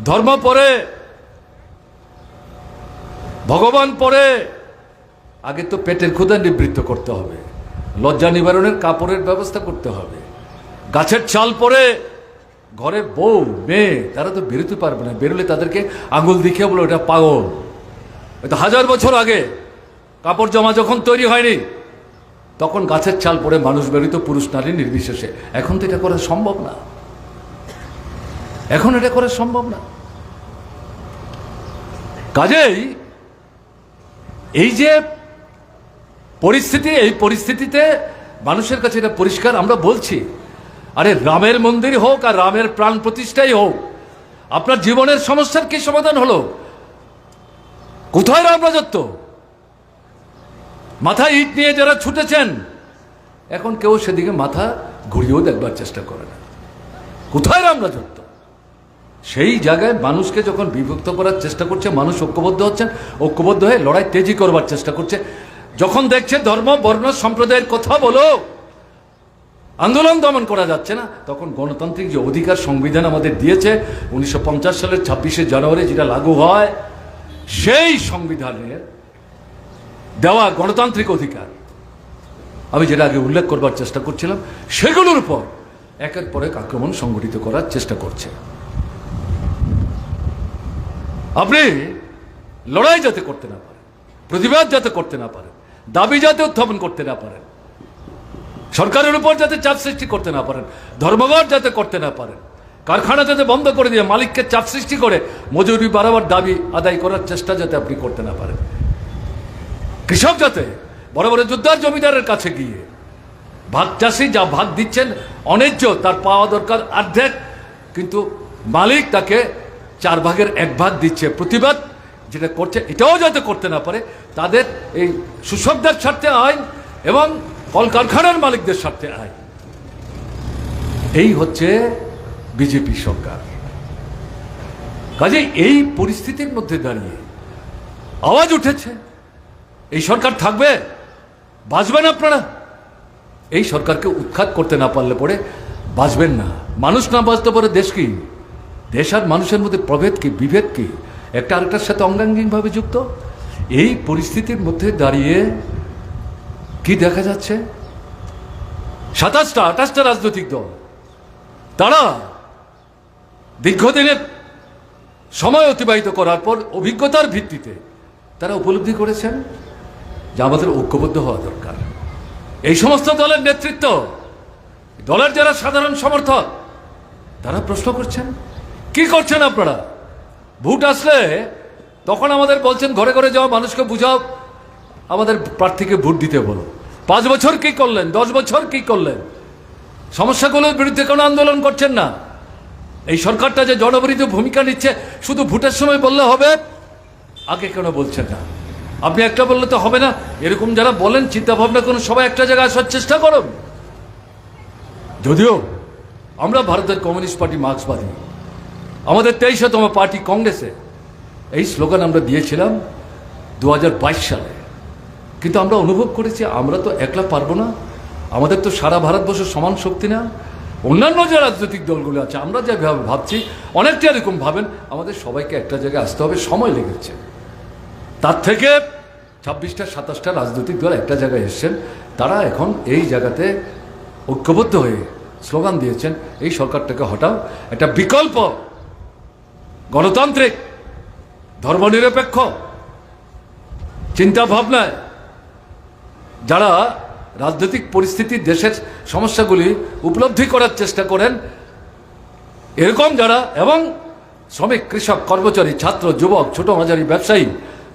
ধর্ম পরে, ভগবান পরে, আগে তো পেটের ক্ষুধা নিবৃত্ত করতে হবে, লজ্জা নিবারণের কাপড়ের ব্যবস্থা করতে হবে। গাছের চাল পরে ঘরের বউ মেয়ে তারা তো বেরোতে পারবে না, বেরোলে তাদেরকে আঙুল দেখিয়ে বলো এটা পাগল। এটা 1000 বছর আগে কাপড় জামা যখন তৈরি হয়নি তখন গাছের চাল পরে মানুষ বেরোতো, পুরুষ নারী নির্বিশেষে। এখন তো এটা করা সম্ভব না, এখন এটা করা সম্ভব না। কাজেই এই যে পরিস্থিতি, এই পরিস্থিতিতে মানুষের কাছে এটা পরিষ্কার, আমরা বলছি আরে রামের মন্দির হোক আর রামের প্রাণ প্রতিষ্ঠাই হোক, আপনার জীবনের সমস্যার কি সমাধান হলো? কোথায় রাম রাজত্ব? মাথায় ইট নিয়ে যারা ছুটেছেন এখন কেউ সেদিকে মাথা ঘুরিয়েও দেখবার চেষ্টা করে না। কোথায় রাম রাজত্ব? সেই জায়গায় মানুষকে যখন বিভক্ত করার চেষ্টা করছে, মানুষ ঐক্যবদ্ধ হচ্ছেন, ঐক্যবদ্ধ হয়ে লড়াই তেজি করবার চেষ্টা করছে। যখন দেখছে ধর্ম বর্ণ সম্প্রদায়ের কথা বলো, আন্দোলন দমন করা যাচ্ছে না, তখন গণতান্ত্রিক যে অধিকার সংবিধান আমাদের দিয়েছে 1950 সালের 26শে জানুয়ারি যেটা লাগু হয়, সেই সংবিধানের দেওয়া গণতান্ত্রিক অধিকার আমি যেটা আগে উল্লেখ করবার চেষ্টা করছিলাম, সেগুলোর উপর একের পর এক আক্রমণ সংগঠিত করার চেষ্টা করছে। আপনি লড়াই যাতে করতে না পারেন, প্রতিবাদ যাতে করতে না পারেন, দাবি যাতে উত্থাপন করতে না পারেন, সরকারের উপর যাতে চাপ সৃষ্টি করতে না পারেন, ধর্মঘট যাতে করতে না পারেন, কারখানা যাতে বন্ধ করে দিয়ে মালিককে চাপ সৃষ্টি করে মজুরি বাড়াবার দাবি আদায় করার চেষ্টা যাতে আপনি করতে না পারেন, কৃষক যাতে বড় বড় যোদ্ধার জমিদারের কাছে গিয়ে ভাগ চাষি যা ভাগ দিচ্ছেন অন্যায্য, তার পাওয়া দরকার অর্ধেক, কিন্তু মালিক তাকে 4 ভাগের 1 ভাগ দিচ্ছে, প্রতিবাদ যেটা করছে এটাও যাতে করতে না পারে, তাদের এই কৃষকদের স্বার্থে আইন এবং কলকারখানার মালিকদের স্বার্থে আইন। এই হচ্ছে বিজেপি সরকার। কাজেই এই পরিস্থিতির মধ্যে দাঁড়িয়ে আওয়াজ উঠেছে, এই সরকার থাকবে, বাঁচবেন আপনারা। এই সরকারকে উৎখাত করতে না পারলে পরে বাঁচবেন না। মানুষ না বাঁচতে পারে দেশ কি? দেশ আর মানুষের মধ্যে প্রভেদ কি, বিভেদ কি, একটা আরেকটার সাথে অঙ্গাঙ্গিকভাবে যুক্ত। এই পরিস্থিতির মধ্যে দাঁড়িয়ে কি দেখা যাচ্ছে, 27টা 28টা রাজনৈতিক দল তারা দীর্ঘদিনের সময় অতিবাহিত করার পর অভিজ্ঞতার ভিত্তিতে তারা উপলব্ধি করেছেন যে আমাদের ঐক্যবদ্ধ হওয়া দরকার। এই সমস্ত দলের নেতৃত্ব, দলের যারা সাধারণ সমর্থক, তারা প্রশ্ন করছেন কি করছেন আপনারা? ভোট আসলে তখন আমাদের বলছেন ঘরে ঘরে যাও, মানুষকে বুঝাও, আমাদের প্রার্থীকে ভোট দিতে বলো। 5 বছর কি করলেন? 10 বছর কি করলেন? সমস্যাগুলোর বিরুদ্ধে কোনো আন্দোলন করছেন না। এই সরকারটা যে জনবিরোধী ভূমিকা নিচ্ছে শুধু ভোটের সময় বললে হবে, আগে কেন বলছেন না? আপনি একটা বললে তো হবে না, এরকম যারা বলেন চিন্তা ভাবনা করুন, সবাই একটা জায়গায় আসার চেষ্টা করুন। যদিও আমরা ভারতের কমিউনিস্ট পার্টি মার্ক্সবাদী, আমাদের 23তম পার্টি কংগ্রেসে এই স্লোগান আমরা দিয়েছিলাম 2022 সালে, কিন্তু আমরা অনুভব করেছি আমরা তো একলা পারবো না, আমাদের তো সারা ভারতবর্ষের সমান শক্তি না। অন্যান্য যে রাজনৈতিক দলগুলো আছে আমরা যেভাবে ভাবছি অনেকটা এরকম ভাবেন, আমাদের সবাইকে একটা জায়গায় আসতে হবে, সময় লেগেছে। তার থেকে 26টা 27টা রাজনৈতিক দল একটা জায়গায় এসছেন, তারা এখন এই জায়গাতে ঐক্যবদ্ধ হয়ে স্লোগান দিয়েছেন এই সরকারটাকে হটাও, একটা বিকল্প গণতান্ত্রিক ধর্মনিরপেক্ষ চিন্তা ভাবনায় যারা রাজনৈতিক পরিস্থিতি, দেশের সমস্যাগুলি উপলব্ধি করার চেষ্টা করেন, এরকম যারা, এবং শ্রমিক, কৃষক, কর্মচারী, ছাত্র, যুবক, ছোট মাঝারি ব্যবসায়ী,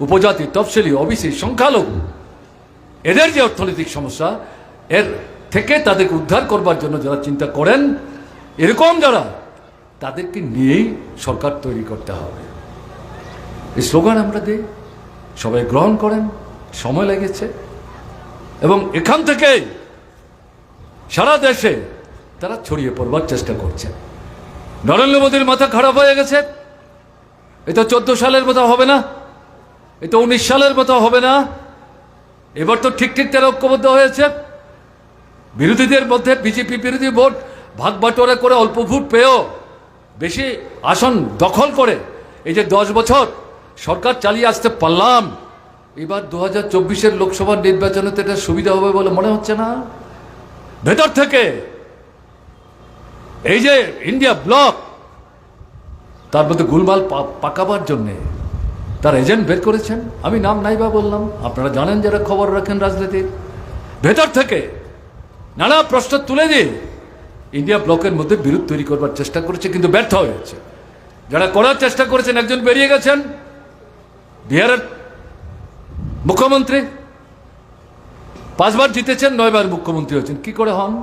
উপজাতি, তফসিলি, ওবিসি, সংখ্যালঘু, এদের যে অর্থনৈতিক সমস্যা, এর থেকে তাদেরকে উদ্ধার করবার জন্য যারা চিন্তা করেন, এরকম যারা, তাদেরকে নিয়েই সরকার তৈরি করতে হবে। এই স্লোগান আমরা দিই, সবাই গ্রহণ করেন, সময় লেগেছে, এবং এখান থেকে সারা দেশে তারা ছড়িয়ে পড়বার চেষ্টা করছে। নরেন্দ্র মোদীর মাথা খারাপ হয়ে গেছে। এটা 14 সালের মতো হবে না, এটা 19 সালের মতো হবে না। এবার তো ঠিক ঠিক তারা ঐক্যবদ্ধ হয়েছে। বিরোধীদের মধ্যে বিজেপি বিরোধী ভোট ভাগ বাটোয়ারা করে অল্প ভোট পেয়েও বেশি আসন দখল করে এই যে 10 বছর সরকার চালিয়ে আসতে পারলাম, এবার 2024-এর লোকসভা নির্বাচনে তো এটা সুবিধা হবে বলে মনে হচ্ছে না। ভেতর থেকে এই যে ইন্ডিয়া ব্লক, তার মধ্যে গোলমাল পাকাবার জন্যে তার এজেন্ট বের করেছেন। আমি নাম নাই বা বললাম, আপনারা জানেন যারা খবর রাখেন রাজনীতির। ভেতর থেকে নানা প্রশ্ন তুলে দিয়ে ইন্ডিয়া ব্লকের মধ্যে বিরোধ তৈরি করবার চেষ্টা করেছে, কিন্তু ব্যর্থ হয়েছে। যারা করার চেষ্টা করেছেন, একজন বেরিয়ে গেছেন, বিহারের মুখ্যমন্ত্রী, 5 বার জিতেছেন, 9 বার মুখ্যমন্ত্রী হয়েছেন। কি করে হন?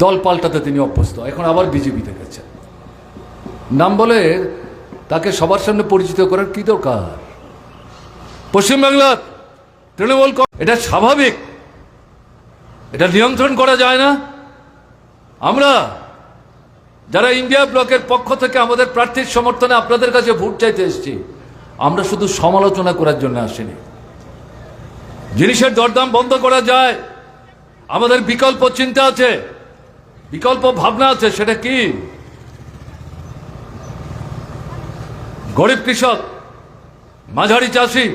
দল পাল্টাতে তিনি অভ্যস্ত। এখন আবার বিজেপিতে গেছেন। নাম বলে তাকে সবার সামনে পরিচিত করার কি দরকার? পশ্চিমবাংলার তৃণমূল, এটা স্বাভাবিক, এটা নিয়ন্ত্রণ করা যায় না। আমরা যারা ইন্ডিয়া ব্লকের পক্ষ থেকে আমাদের প্রার্থীর সমর্থনে আপনাদের কাছে ভোট চাইতে এসেছি, আমরা শুধু সমালোচনা করার জন্য আসিনি। জিনিসের দরদাম বন্ধ করা যায়, আমাদের বিকল্প চিন্তা আছে, বিকল্প ভাবনা আছে। সেটা কি? গরিব কৃষক, মাঝারি চাষি,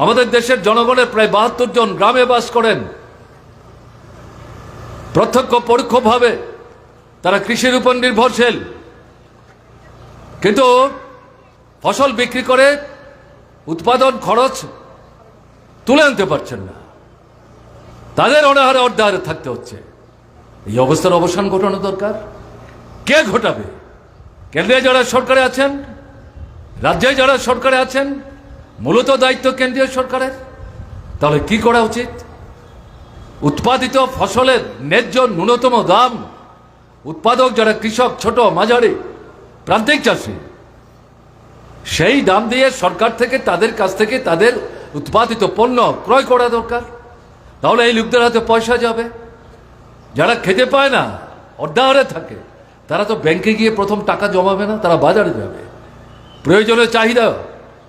আমাদের দেশের জনগণের প্রায় 72 জন গ্রামে বাস করেন। প্রত্যক্ষ পরোক্ষভাবে তারা কৃষির উপর নির্ভরশীল, কিন্তু ফসল বিক্রি করে উৎপাদন খরচ তুলে আনতে পারছেন না, তাদের অনাহারে অর্ধাহারে থাকতে হচ্ছে। এই অবস্থার অবসান ঘটানো দরকার। কে ঘটাবে? কেন্দ্রে যারা সরকারে আছেন, রাজ্যে যারা সরকারে আছেন, মূলত দায়িত্ব কেন্দ্রীয় সরকারের। তাহলে কি করা উচিত? উৎপাদিত ফসলের ন্যায্য ন্যূনতম দাম, উৎপাদক যারা কৃষক, ছোট মাঝারি প্রান্তিক চাষি, সেই দাম দিয়ে সরকার থেকে তাদের কাছ থেকে তাদের উৎপাদিত পণ্য ক্রয় করা দরকার। তাহলে এই লোকদের হাতে পয়সা যাবে। যারা খেতে পায় না, অর্ধাহারে থাকে, তারা তো ব্যাংকে গিয়ে প্রথম টাকা জমাবে না, তারা বাজারে যাবে প্রয়োজনীয় চাহিদা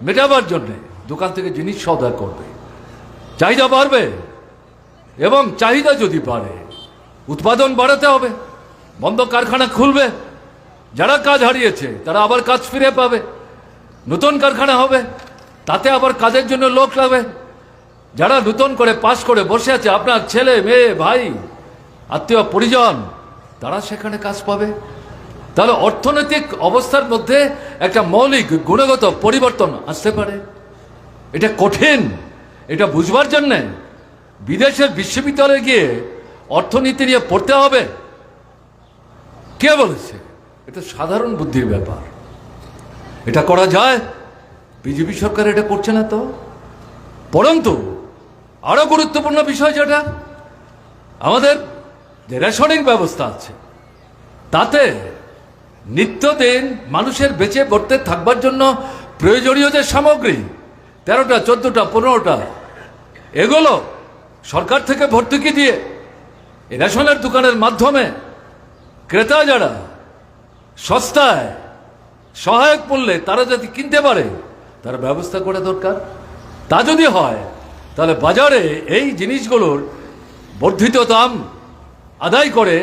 মেটাবার জন্যে, দোকান থেকে জিনিস সওদা করবে, চাহিদা বাড়বে। এবং চাহিদা যদি বাড়ে, উৎপাদন বাড়াতে হবে, বন্ধ কারখানা খুলবে, যারা কাজ হারিয়েছে তারা আবার কাজ ফিরে পাবে, নতুন কারখানা হবে, তাতে আবার কাজের জন্য লোক লাগবে। যারা নতুন করে পাস করে বসে আছে, আপনার ছেলে মেয়ে ভাই আত্মীয় পরিজন, তারা সেখানে কাজ পাবে। তাহলে অর্থনৈতিক অবস্থার মধ্যে একটা মৌলিক গুণগত পরিবর্তন আসতে পারে। এটা কঠিন, এটা বুঝবার জন্যে বিদেশের বিশ্ববিদ্যালয়ে গিয়ে অর্থনীতি নিয়ে পড়তে হবে। কে বলেছে? এটা সাধারণ বুদ্ধির ব্যাপার। এটা করা যায়। বিজেপি সরকার এটা করছে না তো। পরন্তু আরো গুরুত্বপূর্ণ বিষয় যেটা, আমাদের যে রেশনিং ব্যবস্থা আছে, তাতে নিত্যদিন মানুষের বেঁচে পড়তে থাকবার জন্য প্রয়োজনীয় যে সামগ্রী 13টা, 14টা, 15টা, এগুলো সরকার থেকে ভর্তুকি দিয়ে এই রেশনের দোকানের মাধ্যমে ক্রেতা যারা সস্তায় সহায়ক মূল্যে তারা যদি কিনতে পারে, তার ব্যবস্থা করা দরকার। তা যদি হয়, তাহলে বাজারে এই জিনিসগুলোর বর্ধিত দাম আদায় করে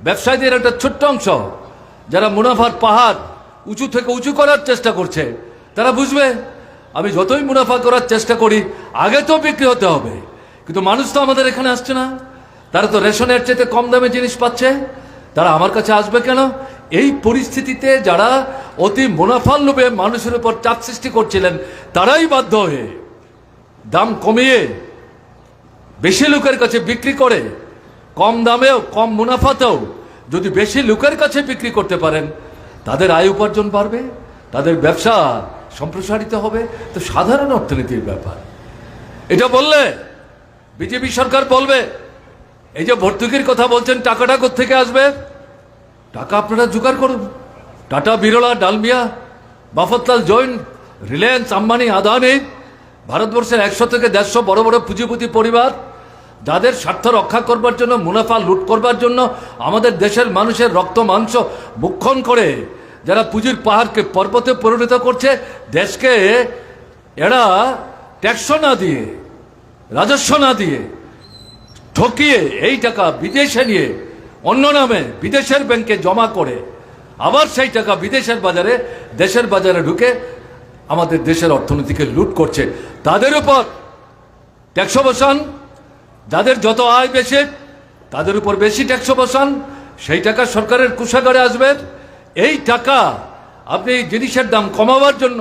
ব্যবসায়ীদের একটা ছোট্ট অংশ, যারা মুনাফার পাহাড় উঁচু থেকে উঁচু করার চেষ্টা করছে, তারা বুঝবে আমি যতই মুনাফা করার চেষ্টা করি, আগে তো বিক্রি হতে হবে। কিন্তু মানুষ তো আমাদের এখানে আসছে না, তারা তো রেশনের চেয়ে কম দামে জিনিস পাচ্ছে, তারা আমার কাছে আসবে কেন? এই পরিস্থিতিতে যারা অতি মুনাফার লোভে মানুষের উপর চাপ সৃষ্টি করছিলেন, তারাই বাধ্য হয়ে দাম কমিয়ে বেশি লোকের কাছে বিক্রি করে, কম দামেও কম মুনাফাতেও যদি বেশি লোকের কাছে বিক্রি করতে পারেন, তাদের আয় উপার্জন বাড়বে, তাদের ব্যবসা সম্প্রসারিত হবে, তো সাধারণ অর্থনীতির ব্যাপার। এটা বললে বিজেপি সরকার বলবে এই যে ভর্তুকির কথা বলছেন টাকাটা কোত্থেকে আসবে? টাকা আপনারা জোগাড় করুন। টাটা, বিরলা, ডালমিয়া, বাফতলাল জৈন, রিলায়েন্স, আম্বানি, আদানি, ভারতবর্ষের 100 থেকে 150 বড় বড় পুঁজিপতি পরিবার যাদের স্বার্থ রক্ষা করবার জন্য, মুনাফা লুট করবার জন্য আমাদের দেশের মানুষের রক্ত মাংস মুক্ষণ করে যারা পুঁজির পাহাড়কে পর্বতে পরিণত করছে, দেশকে এরা ট্যাক্স না দিয়ে, রাজস্ব না দিয়ে ঠকিয়ে এই টাকা বিদেশে নিয়ে অন্য নামে বিদেশের ব্যাংকে জমা করে আবার সেই টাকা বিদেশের বাজারে, দেশের বাজারে ঢুকে আমাদের দেশের অর্থনীতিকে লুট করছে। তাদের উপর ট্যাক্স বসান, যাদের যত আয় বেশি তাদের উপর বেশি ট্যাক্স বসান, সেই টাকা সরকারের কোষাগারে আসবে। এই টাকা আপনি জিনিসের দাম কমাবার জন্য,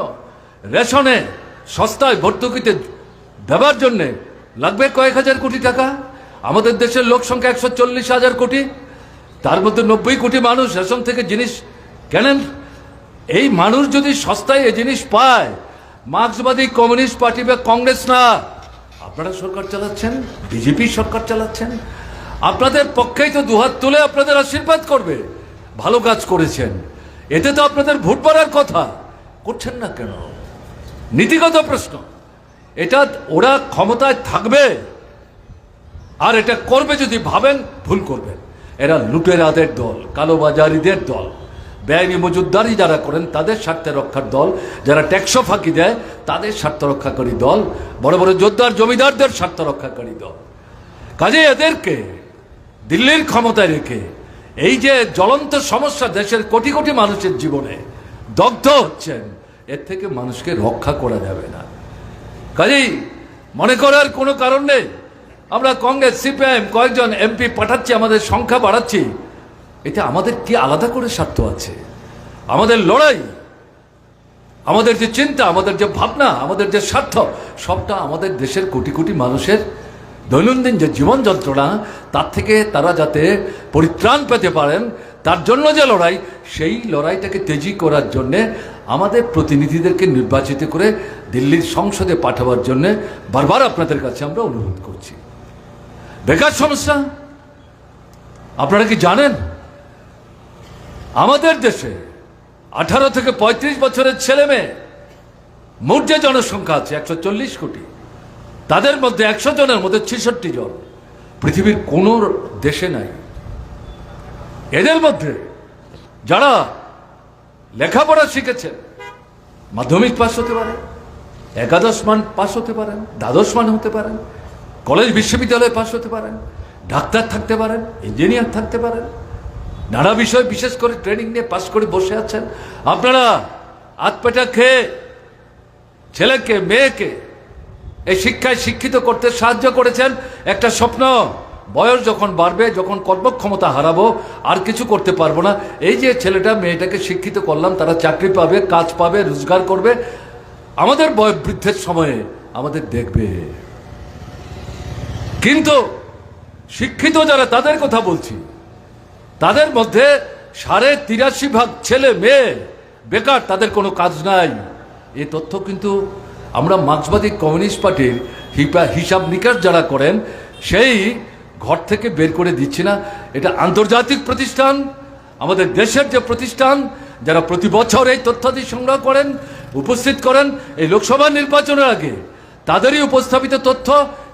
রেশনে সস্তায় ভর্তুকিতে দেওয়ার জন্যে লাগবে কয়েক হাজার কোটি টাকা। আমাদের দেশের লোক সংখ্যা 140,000 কোটি, তার মধ্যে 90 কোটি মানুষ রেশন থেকে জিনিস কেনেন। এই মানুষ যদি সস্তায় এই জিনিস পায়, মার্ক্সবাদী কমিউনিস্ট পার্টি বা কংগ্রেস না, আপনারা সরকার চালাচ্ছেন, বিজেপি সরকার চালাচ্ছেন, আপনাদের পক্ষেই তো দুহাত তুলে আপনাদের আশীর্বাদ করবে, ভালো কাজ করেছেন। এতে তো আপনাদের ভোট পড়ার কথা, করছেন না কেন? নীতিগত প্রশ্ন। এটা ওরা ক্ষমতায় থাকবে আর এটা করবে যদি ভাবেন ভুল করবেন। এরা লুটেরাদের দল, কালোবাজারিদের দল, বেআইনি মজুদদারি যারা করেন তাদের স্বার্থ রক্ষার দল, যারা ট্যাক্স ফাঁকি দেয় তাদের স্বার্থ রক্ষাকারী দল, বড় বড় যোদ্ধার জমিদারদের স্বার্থ রক্ষাকারী দল। কাজে এদেরকে দিল্লির ক্ষমতায় রেখে এই যে জ্বলন্ত সমস্যা দেশের কোটি কোটি মানুষের জীবনে দগ্ধ হচ্ছেন, এর থেকে মানুষকে রক্ষা করা যাবে না। কাজেই মনে করার কোনো কারণ নেই। আমরা কংগ্রেস, সিপিআইএম কয়েকজন এমপি পাঠাচ্ছি, আমাদের সংখ্যা বাড়াচ্ছি, এটা আমাদের কি আলাদা করে স্বার্থ আছে? আমাদের লড়াই, আমাদের যে চিন্তা, আমাদের যে ভাবনা, আমাদের যে স্বার্থ, সবটা আমাদের দেশের কোটি কোটি মানুষের দৈনন্দিন যে জীবন যন্ত্রণা, তার থেকে তারা যাতে পরিত্রাণ পেতে পারেন তার জন্য যে লড়াই, সেই লড়াইটাকে তেজি করার জন্যে আমাদের প্রতিনিধিদেরকে নির্বাচিত করে দিল্লির সংসদে পাঠাবার জন্যে বারবার আপনাদের কাছে আমরা অনুরোধ করছি। বেকার সমস্যা আপনারা কি জানেন? আমাদের দেশে 18 থেকে 35 বছরের ছেলে মেয়ে মোট যে জনসংখ্যা আছে 140 কোটি, তাদের মধ্যে 100 জনের মধ্যে 66 জন পৃথিবীর কোনো দেশে নাই। এদের মধ্যে যারা লেখাপড়া শিখেছেন, মাধ্যমিক পাস হতে পারে, একাদশ মান পাস হতে পারেন, দ্বাদশ মান হতে পারেন, কলেজ বিশ্ববিদ্যালয়ে পাস হতে পারেন, ডাক্তার থাকতে পারেন, ইঞ্জিনিয়ার থাকতে পারেন, নানা বিষয় বিশেষ করে ট্রেনিং নিয়ে পাস করে বসে আছেন। আপনারা আতপেটা খেয়ে ছেলেকে মেয়েকে এই শিক্ষায় শিক্ষিত করতে সাহায্য করেছেন। একটা স্বপ্ন, বয়স যখন বাড়বে, যখন কর্মক্ষমতা হারাবো, আর কিছু করতে পারবো না, এই যে ছেলেটা মেয়েটাকে শিক্ষিত করলাম, তারা চাকরি পাবে, কাজ পাবে, রোজগার করবে, আমাদের বৃদ্ধের সময়ে আমাদের দেখবে। কিন্তু শিক্ষিত যারা, তাদের কথা বলছি, তাদের মধ্যে 83.5% ছেলে মেয়ে বেকার, তাদের কোনো কাজ নাই। এই তথ্য কিন্তু আমরা মার্ক্সবাদী কমিউনিস্ট পার্টির হিসাব নিকাশ যারা করেন সেই ঘর থেকে বের করে দিচ্ছি না। এটা আন্তর্জাতিক প্রতিষ্ঠান, আমাদের দেশের যে প্রতিষ্ঠান, যারা প্রতি বছর এই তথ্যাদি সংগ্রহ করেন, উপস্থিত করেন এই লোকসভা নির্বাচনের আগে, তাদেরই উপস্থাপিত তথ্য,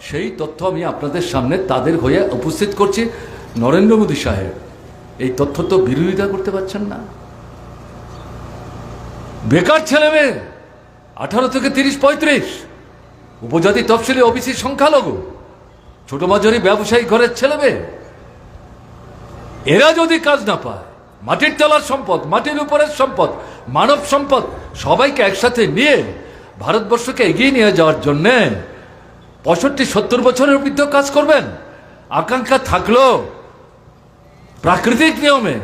সেই তথ্য আমি আপনাদের সামনে তাদের হয়ে উপস্থিত করছি। নরেন্দ্র মোদী সাহেব এই তথ্য তো বিরোধিতা করতে পারছেন না। বেকার ছেলে মেয়ে 18 থেকে 30-35, উপজাতি, তফসিলি, ওবিসি, সংখ্যালঘু, ছোট মাঝারি ব্যবসায়ী ঘরের ছেলে মেয়ে, এরা যদি কাজ না পায়, মাটির তলার সম্পদ, মাটির উপরের সম্পদ, মানব সম্পদ সবাইকে একসাথে নিয়ে ভারতবর্ষকে এগিয়ে নিয়ে যাওয়ার জন্যে 65-70 বছরের বৃদ্ধ কাজ করবেন, আকাঙ্ক্ষা থাকলো প্রাকৃতিক নিয়মে,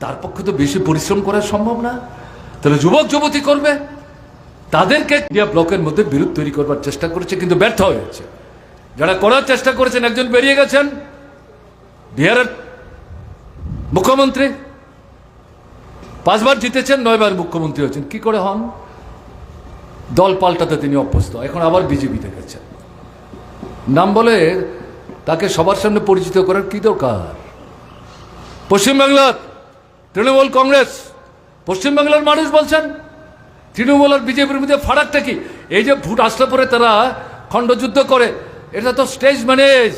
তার পক্ষে তো বেশি পরিশ্রম করা সম্ভব না। তাহলে যুবক যুবতী করবে, তাদেরকে ইন্ডিয়া ব্লকের মধ্যে বিরোধ তৈরি করবার চেষ্টা করেছে, কিন্তু ব্যর্থ হয়েছে। যারা করার চেষ্টা করেছেন, একজন বেরিয়ে গেছেন, বিহারের মুখ্যমন্ত্রী, 5 বার জিতেছেন, 9 বার মুখ্যমন্ত্রী হয়েছেন। কি করে হন? দল পাল্টাতে তিনি অভ্যস্ত, এখন আবার বিজেপিতে গেছেন। নাম বলে তাকে সবার সামনে পরিচিত করার কি দরকার? পশ্চিমবাংলার তৃণমূল কংগ্রেস, পশ্চিমবাংলার মানুষ বলছেন তৃণমূল আর বিজেপির মধ্যে ফারাকটা কি? এই যে ভোট আসলে পরে তারা খণ্ডযুদ্ধ করে, এটা তো স্টেজ ম্যানেজ,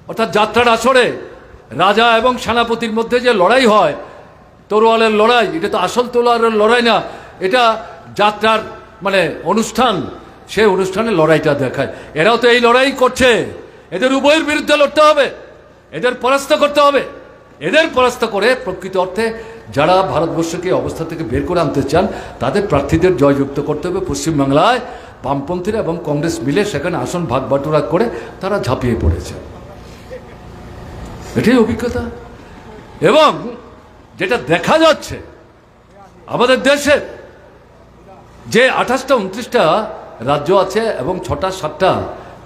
অর্থাৎ যাত্রার আসরে রাজা এবং সেনাপতির মধ্যে যে লড়াই হয়, তরোয়ালের লড়াই, এটা তো আসল তরোয়ালের লড়াই না, এটা যাত্রার মানে অনুষ্ঠান, সেই অনুষ্ঠানে লড়াইটা দেখায়। এরাও তো এই লড়াই করছে, এদের উভয়ের বিরুদ্ধে লড়তে হবে, এদের পরাস্ত করতে হবে। এদের পরাস্ত করে প্রকৃত অর্থে যারা ভারতবর্ষকে অবস্থা থেকে বের করে আনতে চান তাদের প্রার্থীদের জয়যুক্ত করতে হবে। পশ্চিমবাংলায় বামপন্থীরা এবং কংগ্রেস মিলে সেখানে আসন ভাগ বাটোয়ারা করে তারা ঝাঁপিয়ে পড়েছে, এটাই অভিজ্ঞতা। এবং যেটা দেখা যাচ্ছে আমাদের দেশে যে 28টা 29টা রাজ্য আছে এবং 6টা 7টা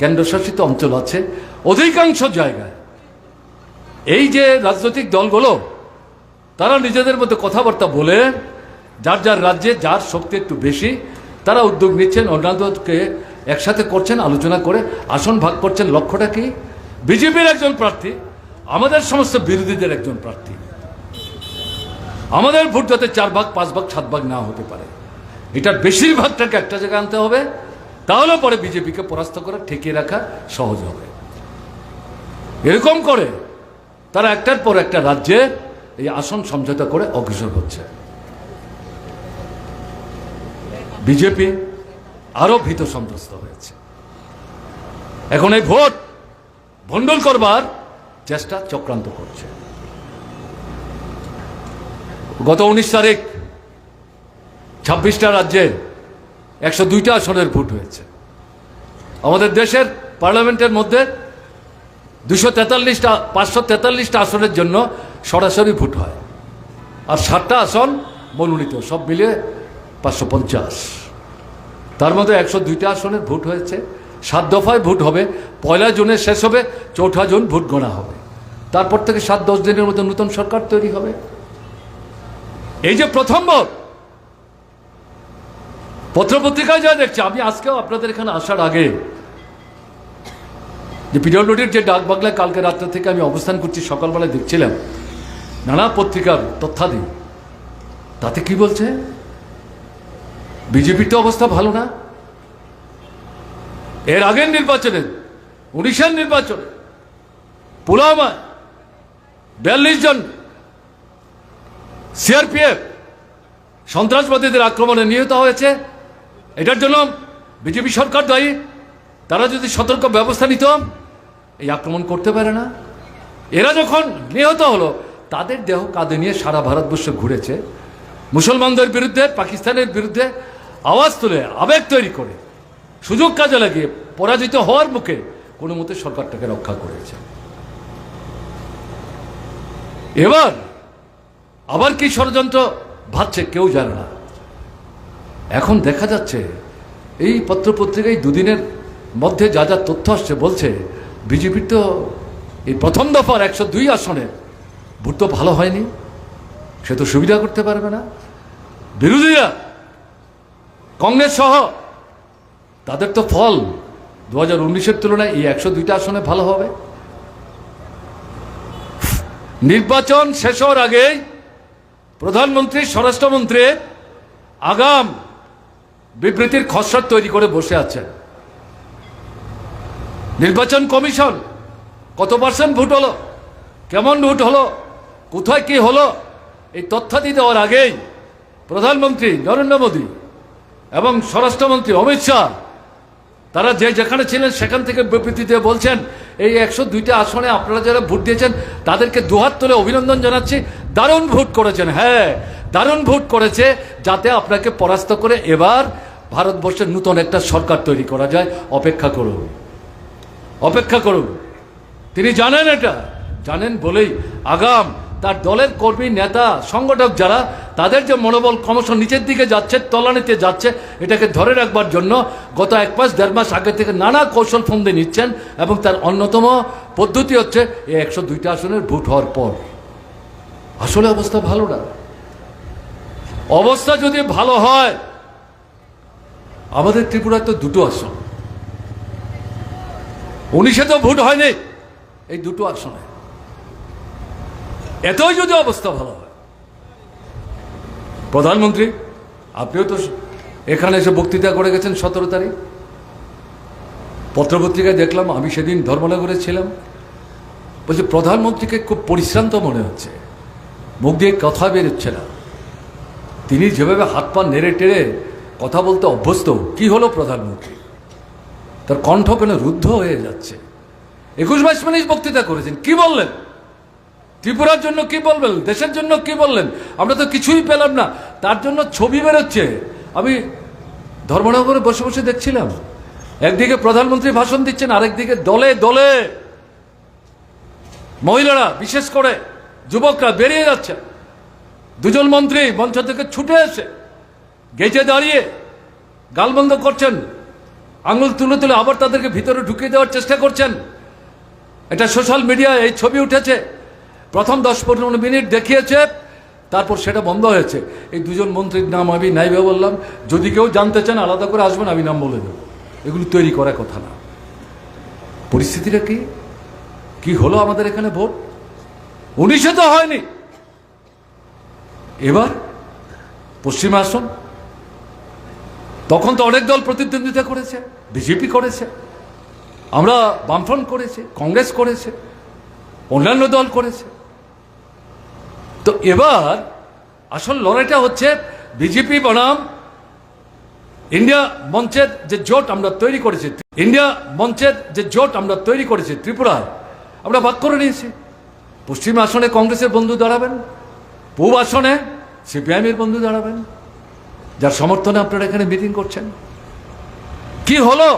কেন্দ্রশাসিত অঞ্চল আছে, অধিকাংশ জায়গায় এই যে রাজনৈতিক দলগুলো তারা নিজেদের মধ্যে কথাবার্তা বলে যার যার রাজ্যে যার শক্তি একটু বেশি তারা উদ্যোগ নিচ্ছেন, অন্যান্যকে একসাথে করছেন, আলোচনা করে আসন ভাগ করছেন। লক্ষ্যটা কি? বিজেপির একজন প্রার্থী, আমাদের সমস্ত বিরোধীদের একজন প্রার্থী, আমাদের ভোট যাতে 4 ভাগ 5 ভাগ 7 ভাগ না হতে পারে, এটার বেশিরভাগটাকে একটা জায়গায় আনতে হবে, তাহলে পরে বিজেপিকে পরাস্ত করা, ঠেকিয়ে রাখা সহজ হবে। এরকম করে তারা একটার পর একটা রাজ্যে এই আসন সমঝোতা করে অগ্রসর হচ্ছে। বিজেপি আরো ভীত সন্ত্রস্ত হয়েছে। এখন এই ভোট ভণ্ডুল করবার চেষ্টা চক্রান্ত করছে। গত 19 তারিখ 26টা রাজ্যে 102টা আসনের ভোট হয়েছে। আমাদের দেশের পার্লামেন্টের মধ্যে 543টা আসনের জন্য সরাসরি ভোট হয়, আর 7টা আসন মনোনীত, সব মিলিয়ে 550। তার মধ্যে 102টা আসনের ভোট হয়েছে। 7 দফায় ভোট হবে, 1 জুনে শেষ হবে, 4 জুন ভোট গণা হবে। তারপর থেকে 7-10 দিনের মধ্যে নতুন সরকার তৈরি হবে। এই যে প্রথম ভোট, পত্রপত্রিকায় যা দেখছি, আমি আজকেও আপনাদের এখানে আসার আগে যে পিডব্লিউডির যে ডাক বাংলায় কালকে রাত্রে থেকে আমি অবস্থান করছি, সকালবেলায় দেখছিলাম নানা পত্রিকার তথ্যাদি, তাতে কি বলছে? বিজেপির তো অবস্থা ভালো না। এর আগের নির্বাচনে, 19-এর নির্বাচনে পুলওয়ামায় 42 জন সিআরপিএফ সন্ত্রাসবাদীদের আক্রমণে নিহত হয়েছে। এটার জন্য বিজেপি সরকার দায়ী। তারা যদি সতর্ক ব্যবস্থা নিত, এই আক্রমণ করতে পারে না। এরা যখন নিহত হলো, তাদের দেহ কাঁধে নিয়ে সারা ভারতবর্ষ ঘুরেছে, মুসলমানদের বিরুদ্ধে, পাকিস্তানের বিরুদ্ধে আওয়াজ তুলে, আবেগ তৈরি করে, সুযোগ কাজে লাগিয়ে পরাজিত হওয়ার মুখে কোনো মতে সরকারটাকে রক্ষা করেছে। এবার আবার কি ষড়যন্ত্র ভাবছে কেউ জানে না। এখন দেখা যাচ্ছে এই পত্রপত্রিকায় দুদিনের মধ্যে যা যা তথ্য আসছে, বলছে বিজেপির তো এই প্রথম দফার 102 আসনের ভোট তো ভালো হয়নি, সে তো সুবিধা করতে পারবে না। বিরোধীরা কংগ্রেস সহ তাদের তো ফল 2019-এর তুলনায় এই 102টা আসনে ভালো হবে। নির্বাচন শেষ হওয়ার আগেই প্রধানমন্ত্রী, স্বরাষ্ট্রমন্ত্রী আগাম বিবৃতির খসড়া তৈরি করে বসে আছেন। নির্বাচন কমিশন কত % ভোট হলো, কেমন ভোট হলো, কোথায় কি হলো, এই তথ্যাদি দেওয়ার আগেই প্রধানমন্ত্রী নরেন্দ্র মোদী এবং স্বরাষ্ট্রমন্ত্রী অমিত শাহ তারা যে যেখানে ছিলেন সেখান থেকে বিবৃতি দিয়ে বলছেন, এই 102টা আসনে আপনারা যারা ভোট দিয়েছেন তাদেরকে দুহাত তুলে অভিনন্দন জানাচ্ছি, দারুণ ভোট করেছেন। হ্যাঁ, দারুণ ভোট করেছে, যাতে আপনাকে পরাস্ত করে এবার ভারতবর্ষের নতুন একটা সরকার তৈরি করা যায়। অপেক্ষা করুন, অপেক্ষা করুন। তিনি জানেন, এটা জানেন বলেই আগাম তার দলের কর্মী, নেতা, সংগঠক যারা, তাদের যে মনোবল ক্রমশ নিচের দিকে যাচ্ছে, তলানিতে যাচ্ছে, এটাকে ধরে রাখবার জন্য গত 1 মাস 1.5 মাস আগে থেকে নানা কৌশল ফন্দি নিচ্ছেন। এবং তার অন্যতম পদ্ধতি হচ্ছে এই 102টা আসনের ভোট হওয়ার পর। আসলে অবস্থা ভালো না। অবস্থা যদি ভালো হয় আমাদের ত্রিপুরায় তো দুটো আসন, 19-এ তো ভোট হয়নি এই দুটো আসনে। এতই যদি অবস্থা ভালো হয়, প্রধানমন্ত্রী আপনিও তো এখানে এসে বক্তৃতা করে গেছেন 17 তারিখ, পত্রপত্রিকায় দেখলাম, আমি সেদিন ধর্মনগরে ছিলাম, বলছি প্রধানমন্ত্রীকে খুব পরিশ্রান্ত মনে হচ্ছে, মুখ দিয়ে কথা বেরোচ্ছে না, তিনি যেভাবে হাত পা নেড়ে টেড়ে কথা বলতে অভ্যস্ত, কি হলো প্রধানমন্ত্রী, তার কণ্ঠ কেন রুদ্ধ হয়ে যাচ্ছে। 21-22 মিনিট বক্তৃতা করেছেন, কি বললেন, ত্রিপুরার জন্য কি বলবেন, দেশের জন্য কি বললেন, আমরা তো কিছুই পেলাম না, তার জন্য ছবি বেরোচ্ছে। আমি ধর্মনগরে বসে বসে দেখছিলাম, একদিকে প্রধানমন্ত্রী ভাষণ দিচ্ছেন, আরেকদিকে দলে দলে মহিলারা, বিশেষ করে যুবকরা বেরিয়ে যাচ্ছে, দুজন মন্ত্রী মঞ্চ থেকে ছুটে এসে গেটে দাঁড়িয়ে গালবন্ধ করছেন, আঙুল তুলে তুলে আবার তাদেরকে ভিতরে ঢুকিয়ে দেওয়ার চেষ্টা করছেন। এটা সোশ্যাল মিডিয়ায় এই ছবি উঠেছে, প্রথম 10-15 মিনিট দেখিয়েছে, তারপর সেটা বন্ধ হয়েছে। এই দুজন মন্ত্রীর নাম আমি নাইবে বললাম, যদি কেউ জানতে চান আলাদা করে আসবেন, আমি নাম বলে দেব, এগুলো তৈরি করা কথা না। পরিস্থিতিটা কি হলো আমাদের এখানে ভোট? 19-এ তো হয়নি, এবার পশ্চিমে আসন, তখন তো অনেক দল প্রতিদ্বন্দ্বিতা করেছে, বিজেপি করেছে, আমরা বামফ্রন্ট করেছে, কংগ্রেস করেছে, অন্যান্য দল করেছে। তো এবার আসল লড়াইটা হচ্ছে বিজেপি বনাম ইন্ডিয়া মঞ্চের যে জোট আমরা তৈরি করেছি, ইন্ডিয়া মঞ্চের যে জোট আমরা তৈরি করেছি ত্রিপুরায়, আমরা ভাগ করে নিয়েছি। পশ্চিম আসনে কংগ্রেসের বন্ধু দাঁড়াবেন, পূর্ব আসনে সিপিআইএমের বন্ধু দাঁড়াবেন, যার সমর্থনে আপনারা এখানে মিটিং করছেন। কি হলো?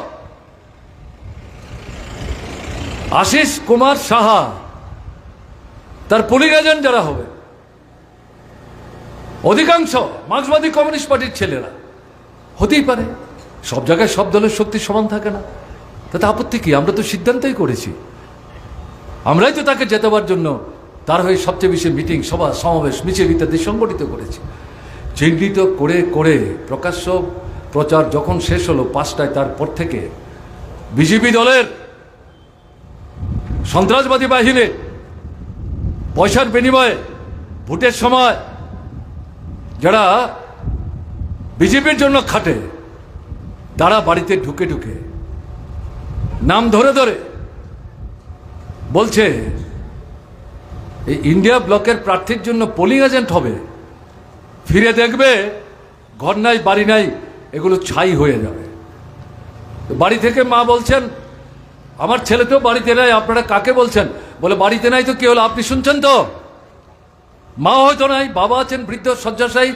আশিস কুমার সাহা, তার পুলিং এজেন্ট যারা হবে, অধিকাংশ মার্ক্সবাদী কমিউনিস্ট পার্টির ছেলেরা, হতেই পারে, সব জায়গায় সব দলের শক্তি সমান থাকে না, তাতে আপত্তি কি? আমরা তো সিদ্ধান্তই করেছি, আমরাই তো তাকে জেতাবার জন্য তার হয়ে সবচেয়ে বেশি মিটিং, সভা, সমাবেশ, মিছিল ইত্যাদি সংগঠিত করেছি। চিহ্নিত করে করে প্রকাশ্য প্রচার যখন শেষ হলো 5টায়, তারপর থেকে বিজেপি দলের সন্ত্রাসবাদী বাহিনী পয়সার বিনিময়ে ভোটের সময় যারা বিজেপির জন্য খাটে, তারা বাড়িতে ঢুকে ঢুকে নাম ধরে ধরে বলছে এই ইন্ডিয়া ব্লকের প্রার্থীর জন্য পোলিং এজেন্ট হবে, ফিরে দেখবে ঘর নাই বাড়ি নাই, এগুলো ছাই হয়ে যাবে। বাড়ি থেকে মা বলছেন, আমার ছেলে তো বাড়িতে নাই, আপনারা কাকে বলছেন? বলে বাড়িতে নাই তো কি হলো, আপনি শুনছেন তো? মা হয়তো নাই, বাবা আছেন বৃদ্ধ শয্যাশায়ী,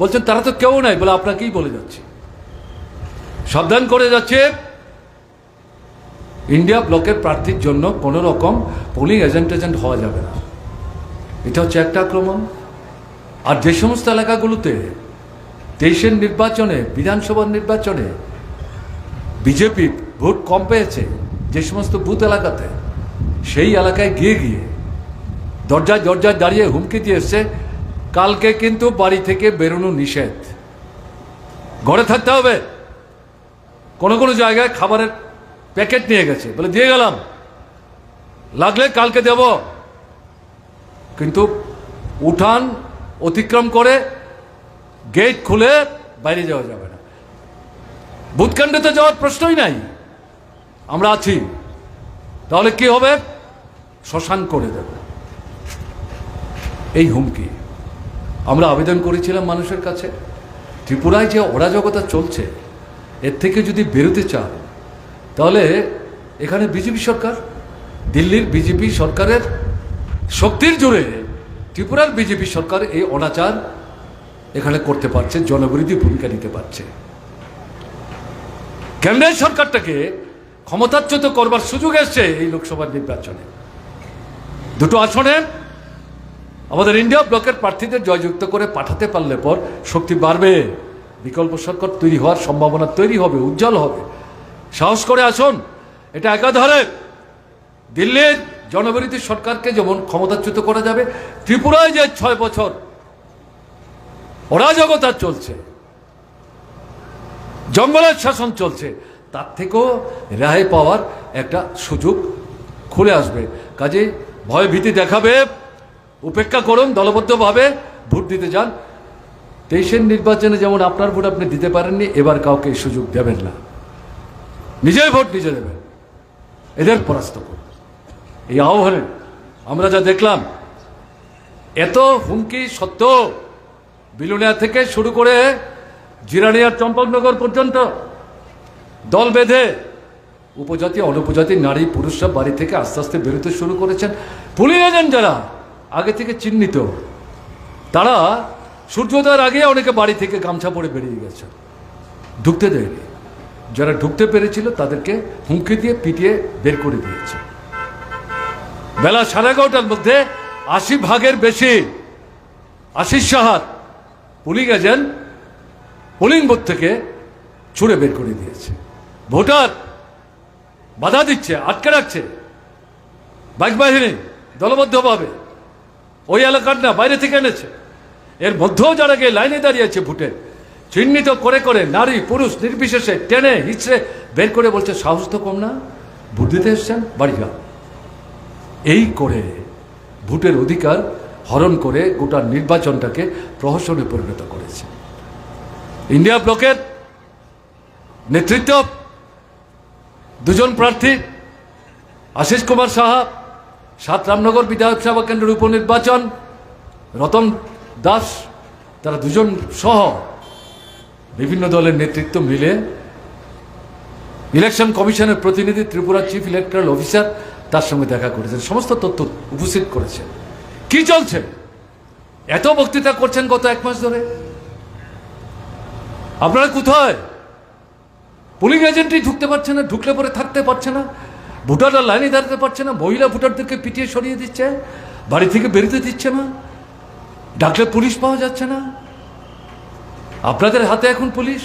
বলছেন তারা তো কেউ নাই, বলে আপনাকেই বলে যাচ্ছি, সাবধান করে যাচ্ছে, ইন্ডিয়া ব্লকের প্রার্থীর জন্য কোনো রকম পোলিং এজেন্ট হওয়া যাবে না। এটা হচ্ছে একটা আক্রমণ। আর যে সমস্ত এলাকাগুলোতে 23-এর নির্বাচনে, বিধানসভার নির্বাচনে বিজেপি ভোট কম পেয়েছে, যে সমস্ত বুথ এলাকাতে, সেই এলাকায় গিয়ে গিয়ে দরজায় দরজায় দাঁড়িয়ে হুমকি দিয়ে এসছে, কালকে কিন্তু বাড়ি থেকে বেরোনো নিষেধ, ঘরে থাকতে হবে। কোনো কোনো জায়গায় খাবারের প্যাকেট নিয়ে গেছে, বলে দিয়ে গেলাম, লাগলে কালকে দেব, কিন্তু উঠান অতিক্রম করে গেট খুলে বাইরে যাওয়া যাবে না। বুথকেন্দ্রে যাওয়ার প্রশ্নই নাই, আমরা আছি, তাহলে কি হবে? শ্মশান করে দেব, এই হুমকি। আমরা আবেদন করেছিলাম মানুষের কাছে, ত্রিপুরায় যে অরাজকতা চলছে, এর থেকে যদি বেরোতে চান, তাহলে এখানে বিজেপি সরকার, দিল্লির বিজেপি সরকারের শক্তির জোরে ত্রিপুরার বিজেপি সরকার এই অনাচার এখানে করতে পারছে, জনবিরোধী ভূমিকা নিতে পারছে। কেন্দ্রের সরকারটাকে ক্ষমতাচ্যুত করবার সুযোগ এসছে এই লোকসভা নির্বাচনে। দুটো আসনে আমাদের ইন্ডিয়া ব্লকের প্রার্থীদের জয়যুক্ত করে পাঠাতে পারলে পর শক্তি বাড়বে, বিকল্প সরকার তৈরি হওয়ার সম্ভাবনা তৈরি হবে, উজ্জ্বল হবে। সাহস করে আসুন, এটা একাধারে দিল্লির জনবিরোধী সরকারকে যেমন ক্ষমতাচ্যুত করা যাবে, ত্রিপুরায় যে 6 বছর অরাজকতা চলছে, জঙ্গলের শাসন চলছে, তার থেকেও রেহাই পাওয়ার একটা সুযোগ খুলে আসবে। কাজে ভয় ভীতি দেখাবে, উপেক্ষা করুন, দলবদ্ধভাবে ভোট দিতে যান। 23-এর নির্বাচনে যেমন আপনার ভোট আপনি দিতে পারেননি, এবার কাউকে এই সুযোগ দেবেন না। নিজের ভোট নিজে দেবেন, এদের পরাস্ত করুন। এই আহ্বানে আমরা যা দেখলাম, এত হুমকি সত্ত্বেও বিলোনিয়া থেকে শুরু করে জিরানিয়ার চম্পকনগর পর্যন্ত দল বেঁধে উপজাতি অনুপজাতি নারী পুরুষরা বাড়ি থেকে আস্তে আস্তে বেরোতে শুরু করেছেন। পুলিশ এজেন্ট যারা আগে থেকে চিহ্নিত, তারা সূর্যোদয়ের আগে অনেকে বাড়ি থেকে গামছা পরে বেরিয়ে গেছে, ঢুকতে দেয়নি। যারা ঢুকতে পেরেছিল তাদেরকে হুমকি দিয়ে পিটিয়ে বের করে দিয়েছে। বেলা 11:30টার মধ্যে 80 ভাগের বেশি আশিস সাহার পুলিং এজেন্ট পোলিং বুথ থেকে ছুড়ে বের করে দিয়েছে। ভোটার বাধা দিচ্ছে, আটকে রাখছে, বাইক বাহিনী দলবদ্ধভাবে, ওই এলাকার না, বাইরে থেকে এনেছে। এর মধ্যেও যারা গিয়ে লাইনে দাঁড়িয়েছে ভোটে, চিহ্নিত করে করে নারী পুরুষ নির্বিশেষে টেনে হিচড়ে বের করে বলছে, সাহস তো কম না, ভোট দিতে এসছেন, বাড়ি যাও। এই করে ভোটের অধিকার হরণ করে গোটা নির্বাচনটাকে প্রহসনে পরিণত করেছে। ইন্ডিয়া ব্লকের নেতৃত্ব দুজন প্রার্থী, আশিস কুমার সাহা 7 রামনগর বিধানসভা কেন্দ্রের উপনির্বাচন, রতন দাস, তারা দুজন সহ বিভিন্ন দলের নেতৃত্ব মিলে ইলেকশন কমিশনের প্রতিনিধি, ত্রিপুরা চিফ ইলেকট্রাল অফিসার, তার সঙ্গে দেখা করেছেন, সমস্ত তথ্য উপস্থিত করেছেন। কি চলছে? এত বক্তৃতা করছেন গত 1 মাস ধরে, আপনারা কোথায়? পুলিং এজেন্টই ঢুকতে পারছে না, ঢুকলে পরে থাকতে পারছে না, ভোটাররা লাইনে দাঁড়াতে পারছে না, মহিলা ভোটারদেরকে পিটিয়ে সরিয়ে দিচ্ছে, বাড়ি থেকে বেরোতে দিচ্ছে না, ডাকলে পুলিশ পাওয়া যাচ্ছে না। আপনাদের হাতে এখন পুলিশ,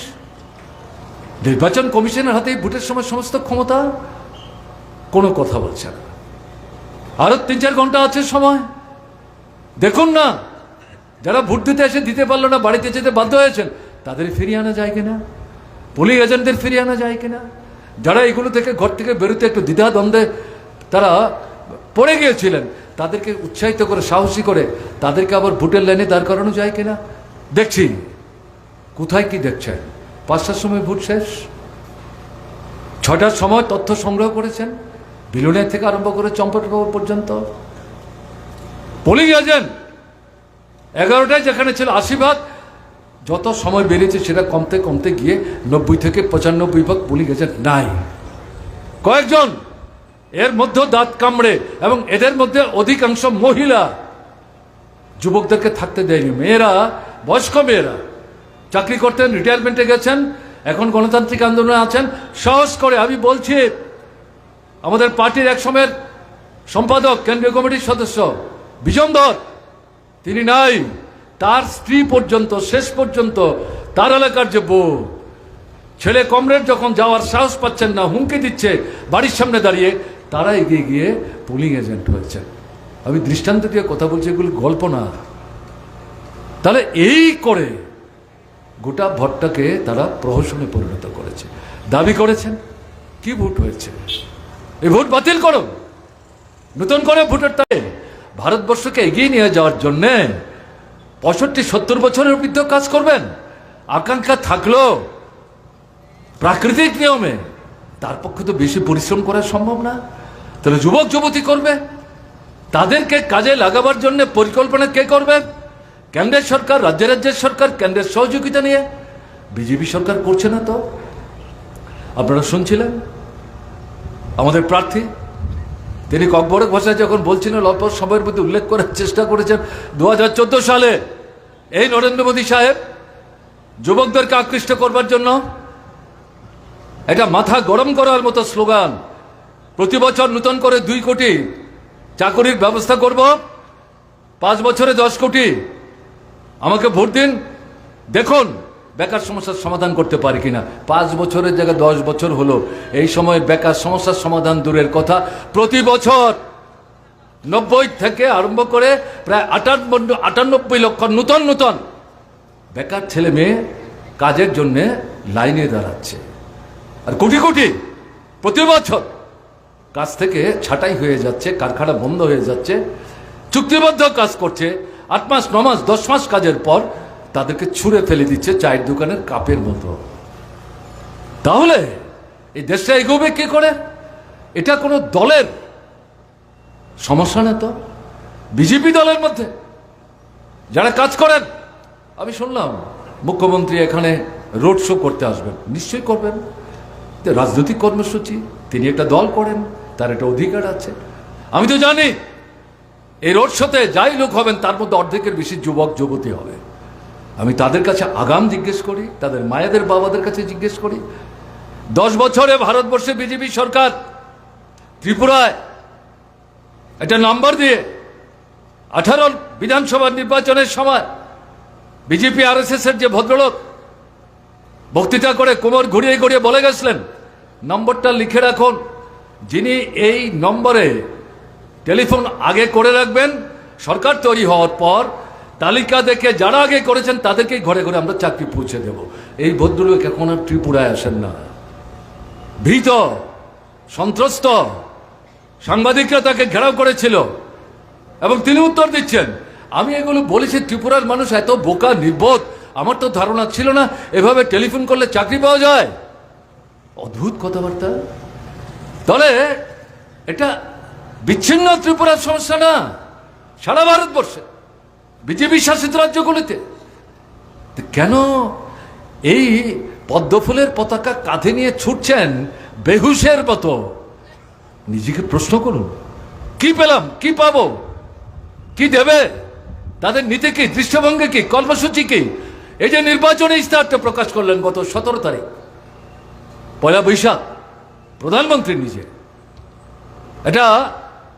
নির্বাচন কমিশনের হাতে ভোটের সময় সমস্ত ক্ষমতা, কোনো কথা বলছে না। আরো 3-4 ঘন্টা আছে সময়, দেখুন না, যারা ভোট দিতে এসে দিতে পারলো না, বাড়িতে যেতে বাধ্য হয়েছেন, তাদের ফিরিয়ে আনা যায় কিনা, পুলিশ এজেন্টদের ফিরিয়ে আনা যায় কিনা, যারা এগুলো থেকে ঘর থেকে বেরোতে একটু দ্বিধাদ্বন্দ্বে তারা পড়ে গিয়েছিলেন, তাদেরকে উৎসাহিত করে সাহসী করে তাদেরকে আবার ভোটের লাইনে দাঁড় করানো যায় কিনা দেখছি। কোথায় কি দেখছেন? 5টার সময় ভোট শেষ, 6টার সময় তথ্য সংগ্রহ করেছেন, বিলোনিয়া থেকে আরম্ভ করে চম্পকনগর পর্যন্ত। পোলিং এজেন্ট 11টায় যেখানে ছিল 80 ভাগ, যত সময় বেরিয়েছে সেটা কমতে কমতে গিয়ে 90 থেকে 95 ভাগ পোলিং এজেন্ট নাই। কয়েকজন এর মধ্যে দাঁত কামড়ে, এবং এদের মধ্যে অধিকাংশ মহিলা, যুবকদেরকে থাকতে দেয়নি। মেয়েরা, বয়স্ক মেয়েরা চাকরি করতেন, রিটায়ারমেন্টে গেছেন, এখন গণতান্ত্রিক আন্দোলনে আছেন। সাহস করে আমি বলছি, আমাদের পার্টির এক সময়ের সম্পাদক, কেন্দ্রীয় কমিটির সদস্য বিজন ধর, তিনি নাই, তার স্ত্রী পর্যন্ত, শেষ পর্যন্ত তার এলাকার যে বউ, ছেলে কমরেড যখন যাওয়ার সাহস পাচ্ছেন না, হুমকি দিচ্ছে বাড়ির সামনে দাঁড়িয়ে, তারা এগিয়ে গিয়ে পোলিং এজেন্ট হয়েছে। আমি দৃষ্টান্ত দিয়ে কথা বলছি, এগুলো গল্প না। তাহলে এই করে গোটা ভোটটাকে তারা প্রহসনে পরিণত করেছে। দাবি করেছেন কি ভোট হয়েছে, এই ভোট বাতিল করো, নতুন করে ভোটের তাই ভারতবর্ষকে এগিয়ে নিয়ে যাওয়ার জন্যে 65-70 বছরের বৃদ্ধ কাজ করবেন। আকাঙ্ক্ষা থাকলো প্রাকৃতিক নিয়মে, তার পক্ষে তো বেশি পরিশ্রম করা সম্ভব না। তাহলে যুবক যুবতী করবে, তাদেরকে কাজে লাগাবার জন্য পরিকল্পনা কে করবে? কেন্দ্রের সরকার, রাজ্যের সরকার, কেন্দ্রের সহযোগিতা নিয়ে। বিজেপি সরকার করছে না তো। আপনারা শুনছিলেন আমাদের প্রার্থী, তিনি ককবরক ভাষায় যখন বলছিলেন, অল্প সময়ের মধ্যে উল্লেখ করার চেষ্টা করেছেন 2014 সালে এই নরেন্দ্র মোদী সাহেব যুবকদেরকে আকৃষ্ট করবার জন্য এটা মাথা গরম করার মতো স্লোগান, প্রতি বছর নতুন করে 2 কোটি চাকরির ব্যবস্থা করব, 5 বছরে 10 কোটি, আমাকে ভোট দিন, দেখুন বেকার সমস্যার সমাধান করতে পারি কিনা। 5 বছরের জায়গায় 10 বছর হলো, এই সময় বেকার সমস্যার সমাধান দূরের কথা, প্রতি বছর 90 থেকে আরম্ভ করে প্রায় 98 লক্ষ নতুন বেকার ছেলে মেয়ে কাজের জন্য লাইনে দাঁড়াচ্ছে, আর কোটি কোটি প্রতি বছর কাজ থেকে ছাঁটাই হয়ে যাচ্ছে, কারখানা বন্ধ হয়ে যাচ্ছে, চুক্তিবদ্ধ কাজ করছে, 8 মাস 9 মাস 10 মাস কাজের পর তাদেরকে ছুঁড়ে ফেলে দিচ্ছে চায়ের দোকানের কাপের মতো। তাহলে এই দেশটা এগোবে কি করে? এটা কোনো দলের সমস্যা না তো, বিজেপি দলের মধ্যে যারা কাজ করেন। আমি শুনলাম মুখ্যমন্ত্রী এখানে রোড শো করতে আসবেন, নিশ্চয়ই করবেন, রাজনৈতিক কর্মসূচি, তিনি একটা দল করেন, তার একটা অধিকার আছে। আমি তো জানি এই রোড শোতে যাই লোক হবেন তার মধ্যে অর্ধেকের বেশি যুবক যুবতী হবে। আমি তাদের কাছে আগাম জিজ্ঞেস করি, তাদের মায়েদের বাবাদের কাছে জিজ্ঞেস করি, 10 বছরে ভারতবর্ষে বিজেপি সরকার ত্রিপুরায় একটা নাম্বার দিয়ে 18 বিধানসভা নির্বাচনের সময় বিজেপি RSS এর যে ভদ্রলোক বক্তৃতা করে কোমর ঘুরিয়ে ঘুরিয়ে বলে গেছিলেন, নম্বরটা লিখে রাখুন, যিনি এই নম্বরে টেলিফোন আগে করে রাখবেন, সরকার তৈরি হওয়ার পর তালিকা দেখে যারা আগে করেছেন তাদেরকেই ঘরে ঘরে আমরা চাকরি পৌঁছে দেব। এই ভদ্রলোক এখন আর ত্রিপুরায় আসেন না, ভীত সন্ত্রস্ত, সাংবাদিকরা তাকে ঘেরাও করেছিল এবং তিনি উত্তর দিচ্ছেন। আমি এগুলো বলেছি, ত্রিপুরার মানুষ এত বোকা নির্বোধ, আমার তো ধারণা ছিল না এভাবে টেলিফোন করলে চাকরি পাওয়া যায়। অদ্ভুত কথাবার্তা। তাহলে এটা বিচ্ছিন্ন ত্রিপুরার সমস্যা না, সারা ভারতবর্ষে বিজেপি শাসিত রাজ্যগুলিতে কেন এই পদ্মফুলের পতাকা কাঁধে নিয়ে ছুটছেন বেহুশের মতো? নিজেকে প্রশ্ন করুন, কি পেলাম, কি পাবো, কি দেবে, তাদের নীতি কি, দৃষ্টিভঙ্গি কি, কর্মসূচি কি? এই যে নির্বাচনী ইস্তাহারটা প্রকাশ করলেন গত 17 তারিখ, 1 বৈশাখ, প্রধানমন্ত্রী নিজে এটা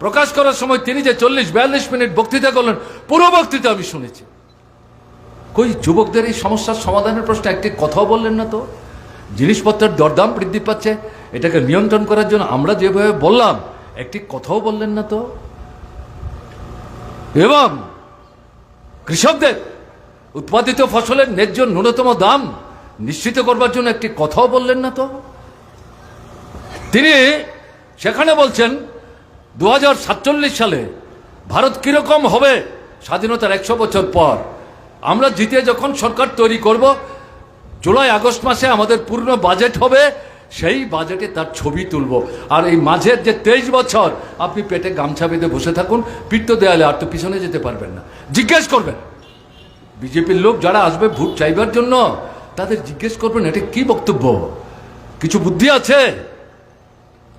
প্রকাশ করার সময় তিনি যে 40-42 মিনিট বক্তৃতা করলেন, পুরো বক্তৃতা আমি শুনেছি। কই যুবকদের এই সমস্যার সমাধানের প্রশ্নে একটি কথাও বললেন না তো। জিনিসপত্রের দরদাম বৃদ্ধি পাচ্ছে, এটাকে নিয়ন্ত্রণ করার জন্য আমরা যেভাবে বললাম, একটি কথাও বললেন না তো। এবং কৃষকদের উৎপাদিত ফসলের ন্যায্য ন্যূনতম দাম নিশ্চিত করবার জন্য একটি কথাও বললেন না তো। তিনি সেখানে বলছেন 2047 সালে ভারত কিরকম হবে স্বাধীনতার 100 বছর পর, আমরা জিতে যখন সরকার তৈরি করব, জুলাই আগস্ট মাসে আমাদের পূর্ণ বাজেট হবে, সেই বাজেটে তার ছবি তুলব। আর এই মাঝের যে 23 বছর আপনি পেটে গামছা বেঁধে বসে থাকুন, পিঠ তো দেয়ালে, আর তো পিছনে যেতে পারবেন না। জিজ্ঞেস করবেন বিজেপির লোক যারা আসবে ভোট চাইবার জন্য, তাদের জিজ্ঞেস করবেন এটা কি বক্তব্য, কিছু বুদ্ধি আছে,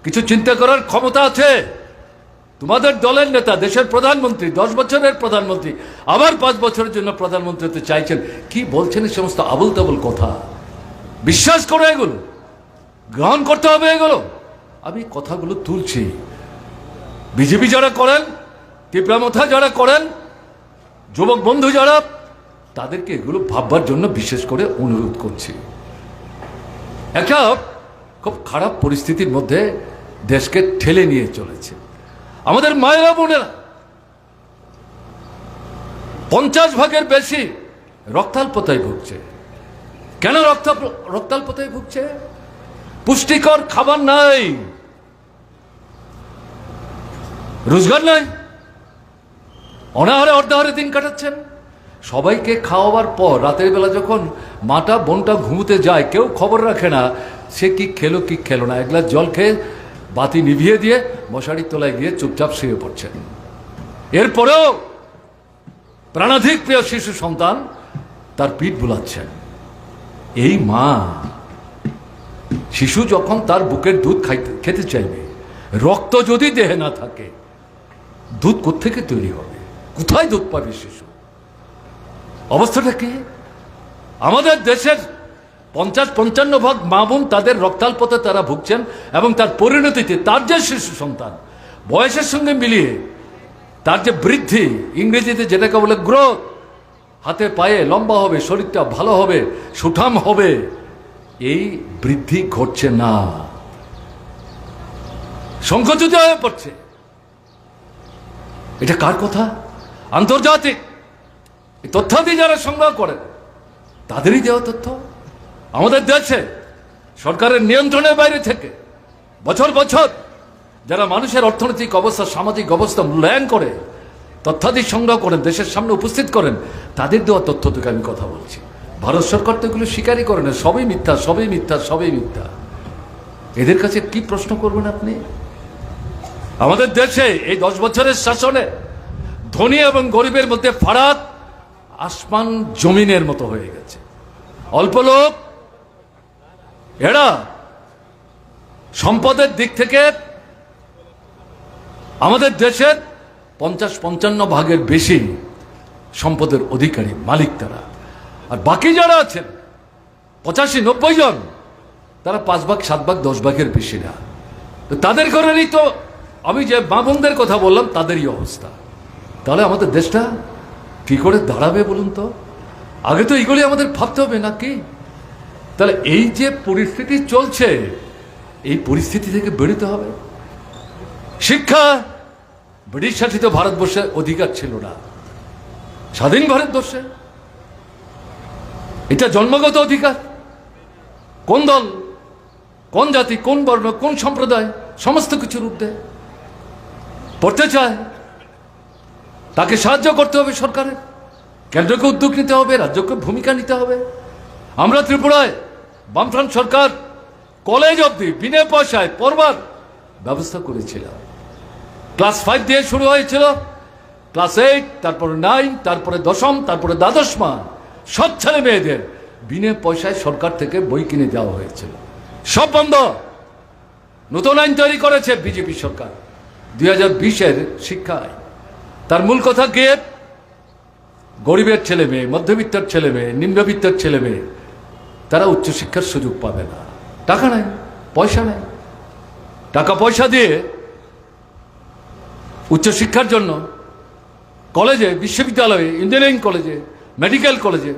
কিছু চিন্তা করার ক্ষমতা আছে? তোমাদের দলের নেতা, দেশের প্রধানমন্ত্রী, 10 বছরের প্রধানমন্ত্রী, আবার 5 বছরের জন্য প্রধানমন্ত্রী হতে চাইছেন, কি বলছেন এই সমস্ত আবল তাবল কথা? বিশ্বাস করো, এগুলো গ্রহণ করতে হবে। এগুলো আমি কথাগুলো তুলছি, বিজেপি যারা করেন, তীব্রামথা যারা করেন, যুবক বন্ধু যারা, তাদেরকে এগুলো ভাববার জন্য বিশেষ করে অনুরোধ করছি। একটা খুব খারাপ পরিস্থিতির মধ্যে দেশকে ঠেলে নিয়ে চলেছে। আমাদের মায়েরা বোনেরা 50 ভাগের বেশি রক্তাল্পতায় ভুগছে। কেন রক্তাল্পতায় ভুগছে? পুষ্টিকর খাবার নাই, রোজগার নাই, অনাহারে অর্ধাহারে দিন কাটাচ্ছেন। সবাইকে খাওয়াবার পর রাতের বেলা যখন মাটা বোনটা ঘুমোতে যায়, কেউ খবর রাখে না সে কি খেলো কি খেলো না। এক গ্লাস জল খেয়ে বাতি নিভিয়ে দিয়ে মশারির তলায় গিয়ে চুপচাপ শুয়ে পড়ছেন। এরপরেও প্রাণাধিক প্রিয় শিশু সন্তান তার পিঠ বুলাচ্ছেন। এই মা, শিশু যখন তার বুকের দুধ খেতে চাইবে, রক্ত যদি দেহে না থাকে, দুধ কোত্থেকে তৈরি হবে? কোথায় দুধ পাবে শিশু? অবস্থাটা কি? আমাদের দেশের 50-55 ভাগ মা বোন তাদের রক্তাল্পতে তারা ভুগছেন, এবং তার পরিণতিতে তার যে শিশু সন্তান বয়সের সঙ্গে মিলিয়ে তার যে বৃদ্ধি, ইংরেজিতে যেটাকে বলে গ্রোথ, হাতে পায়ে লম্বা হবে, শরীরটা ভালো হবে, সুঠাম হবে, এই বৃদ্ধি ঘটছে না, সংকুচিত হয়ে পড়ছে। এটা কার কথা? আন্তর্জাতিক তথ্যাদি যারা সংগ্রহ করেন তাদেরই দেওয়া তথ্য। আমাদের দেশে সরকারের নিয়ন্ত্রণের বাইরে থেকে বছর বছর যারা মানুষের অর্থনৈতিক অবস্থা, সামাজিক অবস্থা মূল্যায়ন করে, তথ্যাদি সংগ্রহ করেন, দেশের সামনে উপস্থিত করেন, তাদের দেওয়া তথ্য থেকে আমি কথা বলছি। ভারত সরকার তো এগুলো স্বীকারই করে না, সবই মিথ্যা, সবই মিথ্যা, সবই মিথ্যা। এদের কাছে কি প্রশ্ন করবেন আপনি? আমাদের দেশে এই 10 বছরের শাসনে ধনী এবং গরিবের মধ্যে ফারাক আসমান জমিনের মতো হয়ে গেছে। অল্প লোক এরা সম্পদের দিক থেকে আমাদের দেশের 50-55 ভাগের বেশি সম্পদের অধিকারী, মালিক তারা। আর বাকি যারা আছেন 85-90 জন, তারা 5 ভাগ, 7 ভাগ, 10 ভাগের বেশি না। তো তাদের ঘরেরই তো আমি যে মা বোনদের কথা বললাম, তাদেরই অবস্থা। তাহলে আমাদের দেশটা কি করে দাঁড়াবে বলুন তো? আগে তো এইগুলি আমাদের ভাবতে হবে নাকি? তাহলে এই যে পরিস্থিতি চলছে, এই পরিস্থিতি থেকে বেরোতে হবে। শিক্ষা ব্রিটিশ শাসিত ভারতবর্ষে অধিকার ছিল না, স্বাধীন ভারতবর্ষে এটা জন্মগত অধিকার। কোন দল, কোন জাতি, কোন বর্ণ, কোন সম্প্রদায় সমস্ত কিছুর ঊর্ধ্বে পড়তে চায়, তাকে সাহায্য করতে হবে সরকারের। কেন্দ্রকে উদ্যোগ নিতে হবে, রাজ্যকে ভূমিকা নিতে হবে। আমরা ত্রিপুরায় বামফ্রন্ট সরকার কলেজ অবধি বিনা পয়সায় পড়বার ব্যবস্থা করেছিলাম। ক্লাস 5 দিয়ে শুরু হয়েছিল, ক্লাস 8, তারপরে 9, তারপরে 10ম, তারপরে দ্বাদশ মান সব ছেলে মেয়েদের বিনা পয়সায় সরকার থেকে বই কিনে দেওয়া হয়েছিল। সব বন্ধ। নতুন আইন তৈরি করেছে বিজেপি সরকার 2020-এর শিক্ষা আইন। তার মূল কথা কি? গরিবের ছেলে মেয়ে, মধ্যবিত্তের ছেলে মেয়ে, নিম্নবিত্তের ছেলে মেয়ে তারা উচ্চশিক্ষার সুযোগ পাবে না। টাকা নাই, পয়সা নাই। টাকা পয়সা দিয়ে উচ্চশিক্ষার জন্য কলেজে, বিশ্ববিদ্যালয়ে, ইঞ্জিনিয়ারিং কলেজে, মেডিকেল কলেজে